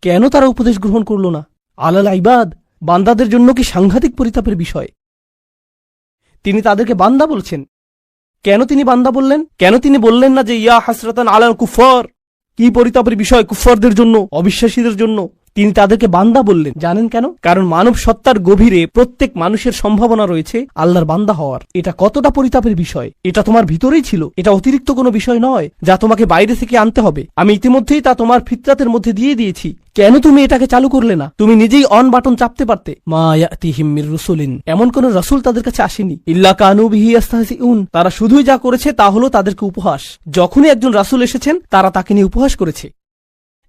কেন তারা উপদেশ গ্রহণ করল না? আলাল ইবাদ, বান্দাদের জন্য কি সাংঘাতিক পরিতাপের বিষয়। তিনি তাদেরকে বান্দা বলছেন। কেন তিনি বান্দা বললেন? কেন তিনি বললেন না যে ইয়া হাসরাতান আলাল কুফার, কি পরিতাপের বিষয় কুফারদের জন্য, অবিশ্বাসীদের জন্য। তিনি তাদেরকে বান্দা বললেন। জানেন কেন? কারণ মানব সত্তার গভীরে প্রত্যেক মানুষের সম্ভাবনা রয়েছে আল্লাহর বান্দা হওয়ার। এটা কতটা পরিতাপের বিষয়! এটা তোমার ভিতরেই ছিল, এটা অতিরিক্ত কোনো বিষয় নয় যা তোমাকে বাইরে থেকে আনতে হবে। আমি ইতিমধ্যেই তা তোমার ফিতরাতের মধ্যে দিয়ে দিয়েছি। কেন তুমি এটাকে চালু করলে না? তুমি নিজেই অন বাটন চাপতে পারতে। মা ইয়াতিহিম মির রাসূলিন, এমন কোন রাসূল তাদের কাছে আসেনি। ইল্লা কানু বিহি ইস্তাহজিউন, তারা শুধুই যা করেছে তা হলো তাদেরকে উপহাস। যখনই একজন রাসূল এসেছেন তারা তাকে নিয়ে উপহাস করেছে।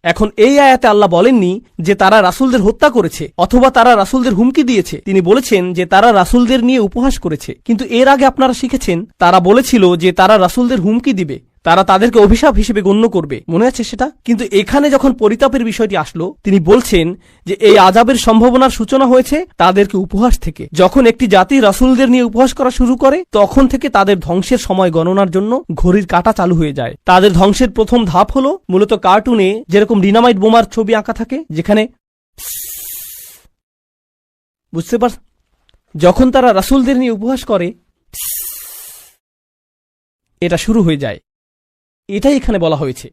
এখন এই আয়াতে আল্লাহ বলেননি যে তারা রাসূলদের হত্যা করেছে অথবা তারা রাসূলদের হুমকি দিয়েছে। তিনি বলেছেন যে তারা রাসূলদের নিয়ে উপহাস করেছে। কিন্তু এর আগে আপনারা শিখেছেন তারা বলেছিল যে তারা রাসূলদের হুমকি দিবে, তারা তাদেরকে অভিশাপ হিসেবে গণ্য করবে। মনে আছে সেটা? কিন্তু এখানে যখন পরিতাপের বিষয়টি আসলো, তিনি বলছেন যে এই আযাবের সম্ভাবনার সূচনা হয়েছে তাদেরকে উপহাস থেকে। যখন একটি জাতি রাসূলদের নিয়ে উপহাস করা শুরু করে তখন থেকে তাদের ধ্বংসের সময় গণনার জন্য ঘড়ির কাঁটা চালু হয়ে যায়। তাদের ধ্বংসের প্রথম ধাপ হলো মূলত কার্টুনে যেরকম ডিনামাইট বোমার ছবি আঁকা থাকে, যেখানে বুঝতে পার, যখন তারা রাসূলদের নিয়ে উপহাস করে এটা শুরু হয়ে যায়। এটাই এখানে বলা হয়েছে,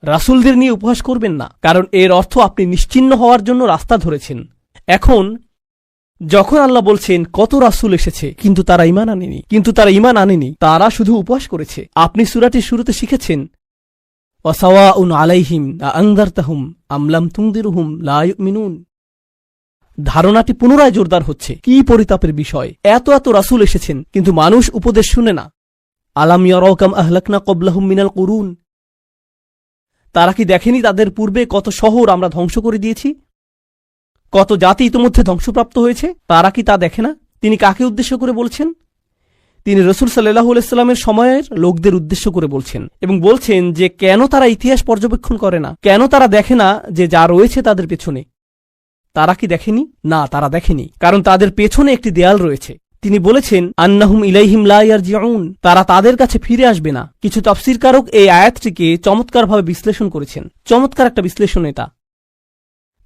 রাসূলদের নিয়ে উপহাস করবেন না, কারণ এর অর্থ আপনি নিশ্চিহ্ন হওয়ার জন্য রাস্তা ধরেছেন। এখন যখন আল্লাহ বলছেন কত রাসূল এসেছে কিন্তু তারা ঈমান আনেনি, তারা শুধু উপহাস করেছে। আপনি সূরাটির শুরুতে শিখেছেন ওয়াসাওয়াউন আলাইহিম আনযারতাহুম আম লাম তুনদিরহুম লা ইউমিনুন। ধারণাটি পুনরায় জোরদার হচ্ছে। কি পরিতাপের বিষয়! এত এত রাসূল এসেছেন কিন্তু মানুষ উপদেশ শুনে না। আলাম ইয়ারাউ কাম আহলাকনা ক্বাবলাহুম মিনাল কুরুন, তারা কি দেখেনি তাদের পূর্বে কত শহর আমরা ধ্বংস করে দিয়েছি, কত জাতি ইতিমধ্যে ধ্বংসপ্রাপ্ত হয়েছে? তারা কি তা দেখে না? তিনি কাকে উদ্দেশ্য করে বলছেন? তিনি রাসূল সাল্লাল্লাহু আলাইহি ওয়াসাল্লামের সময়ের লোকদের উদ্দেশ্য করে বলছেন এবং বলছেন যে কেন তারা ইতিহাস পর্যবেক্ষণ করে না, কেন তারা দেখে না যে যা রয়েছে তাদের পেছনে। তারা কি দেখেনি? না, তারা দেখেনি, কারণ তাদের পেছনে একটি দেয়াল রয়েছে। তিনি বলেছেন আন্নাহুম ইলাইহিম লা ইয়ারজিউন, তারা তাদের কাছে ফিরে আসবে না। কিছু তাফসীরকারক এই আয়াতটিকে চমৎকারভাবে বিশ্লেষণ করেছেন। চমৎকার একটা বিশ্লেষণ এটা।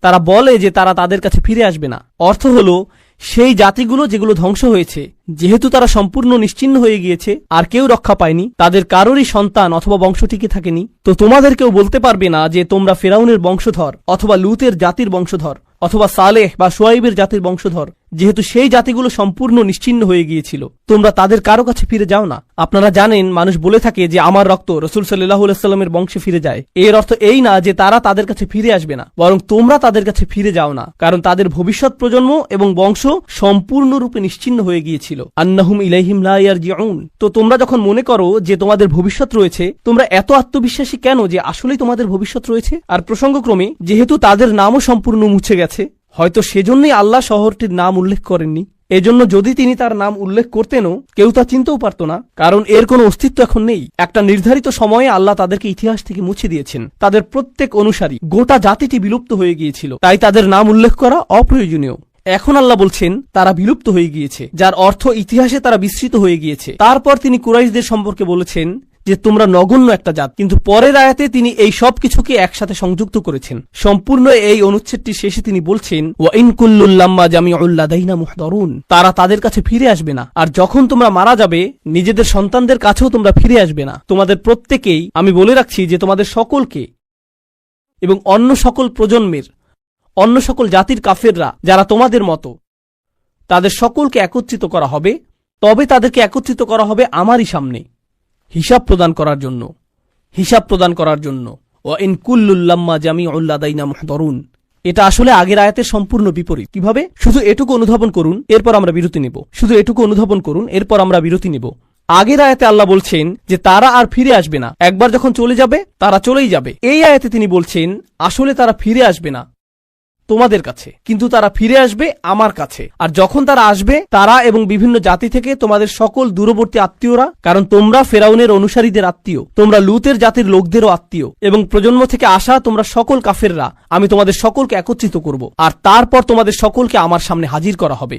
তারা বলে যে তারা তাদের কাছে ফিরে আসবে না। অর্থ হলো সেই জাতিগুলো যেগুলো ধ্বংস হয়েছে, যেহেতু তারা সম্পূর্ণ নিশ্চিহ্ন হয়ে গিয়েছে আর কেউ রক্ষা পায়নি, তাদের কারোরই সন্তান অথবা বংশ টিকে থাকেনি, তো তোমাদের কেউ বলতে পারবে না যে তোমরা ফেরাউনের বংশধর অথবা লুতের জাতির বংশধর অথবা সালেহ বা শুআইবের জাতির বংশধর, যেহেতু সেই জাতিগুলো সম্পূর্ণ নিশ্চিহ্ন হয়ে গিয়েছিল। তোমরা তাদের কারো কাছে ফিরে যাও না। আপনারা জানেন মানুষ বলে থাকে যে আমার রক্ত রাসূল সাল্লাল্লাহু আলাইহি ওয়াসাল্লামের বংশে ফিরে যায়। এর অর্থ এই না যে তারা তাদের কাছে ফিরে আসবে না, বরং তোমরা তাদের কাছে ফিরে যাও না, কারণ তাদের ভবিষ্যৎ প্রজন্ম এবং বংশ সম্পূর্ণরূপে নিশ্চিহ্ন হয়ে গিয়েছিল। আন্নাহুম ইলাইহিম লা ইয়ারজিউন। তো তোমরা যখন মনে করো যে তোমাদের ভবিষ্যৎ রয়েছে, তোমরা এত আত্মবিশ্বাসী কেন যে আসলেই তোমাদের ভবিষ্যৎ রয়েছে? আর প্রসঙ্গক্রমে যেহেতু তাদের নামও সম্পূর্ণ মুছে গেছে, হয়তো সেজন্যই আল্লাহ শহরটির নাম উল্লেখ করেননি। এজন্য যদি তিনি তার নাম উল্লেখ করতেনও কেউ তা চিনতেও পারত না, কারণ এর কোনো অস্তিত্ব এখন নেই। একটা নির্ধারিত সময়ে আল্লাহ তাদেরকে ইতিহাস থেকে মুছে দিয়েছেন। তাদের প্রত্যেক অনুসারী, গোটা জাতিটি বিলুপ্ত হয়ে গিয়েছিল, তাই তাদের নাম উল্লেখ করা অপ্রয়োজনীয়। এখন আল্লাহ বলছেন তারা বিলুপ্ত হয়ে গিয়েছে, যার অর্থ ইতিহাসে তারা বিস্মৃত হয়ে গিয়েছে। তারপর তিনি কুরাইশদের সম্পর্কে বলেছেন যে তোমরা নগণ্য একটা জাত, কিন্তু পরের আয়াতে তিনি এই সব কিছুকে একসাথে সংযুক্ত করেছেন। সম্পূর্ণ এই অনুচ্ছেদটি শেষে তিনি বলছেন ওয়া ইন কুল্লুল লাম্মা জামিউল লাদাইনা মুহদারুন, তারা তাদের কাছে ফিরে আসবে না। আর যখন তোমরা মারা যাবে নিজেদের সন্তানদের কাছেও তোমরা ফিরে আসবে না। তোমাদের প্রত্যেকেই, আমি বলে রাখছি যে তোমাদের সকলকে এবং অন্য সকল প্রজন্মের, অন্য সকল জাতির কাফেররা যারা তোমাদের মতো, তাদের সকলকে একত্রিত করা হবে। তবে তাদেরকে একত্রিত করা হবে আমারই সামনে হিসাব প্রদান করার জন্য। ওয়া ইন কুল্লুল লাম্মা জামিউল লাদাইনা মুহদারুন, এটা আসলে আগের আয়াতের সম্পূর্ণ বিপরীত। কিভাবে? শুধু এটুকু অনুধাবন করুন, এরপর আমরা বিরতি নেব। আগের আয়াতে আল্লাহ বলছেন যে তারা আর ফিরে আসবে না, একবার যখন চলে যাবে তারা চলেই যাবে। এই আয়াতে তিনি বলছেন আসলে তারা ফিরে আসবে না তোমাদের কাছে, কিন্তু তারা ফিরে আসবে আমার কাছে। আর যখন তারা আসবে, তারা এবং বিভিন্ন জাতি থেকে তোমাদের সকল দূরবর্তী আত্মীয়রা, কারণ তোমরা ফেরাউনের অনুসারীদের আত্মীয়, তোমরা লুতের জাতির লোকদেরও আত্মীয়, এবং প্রজন্ম থেকে আসা তোমরা সকল কাফেররা, আমি তোমাদের সকলকে একত্রিত করব আর তারপর তোমাদের সকলকে আমার সামনে হাজির করা হবে।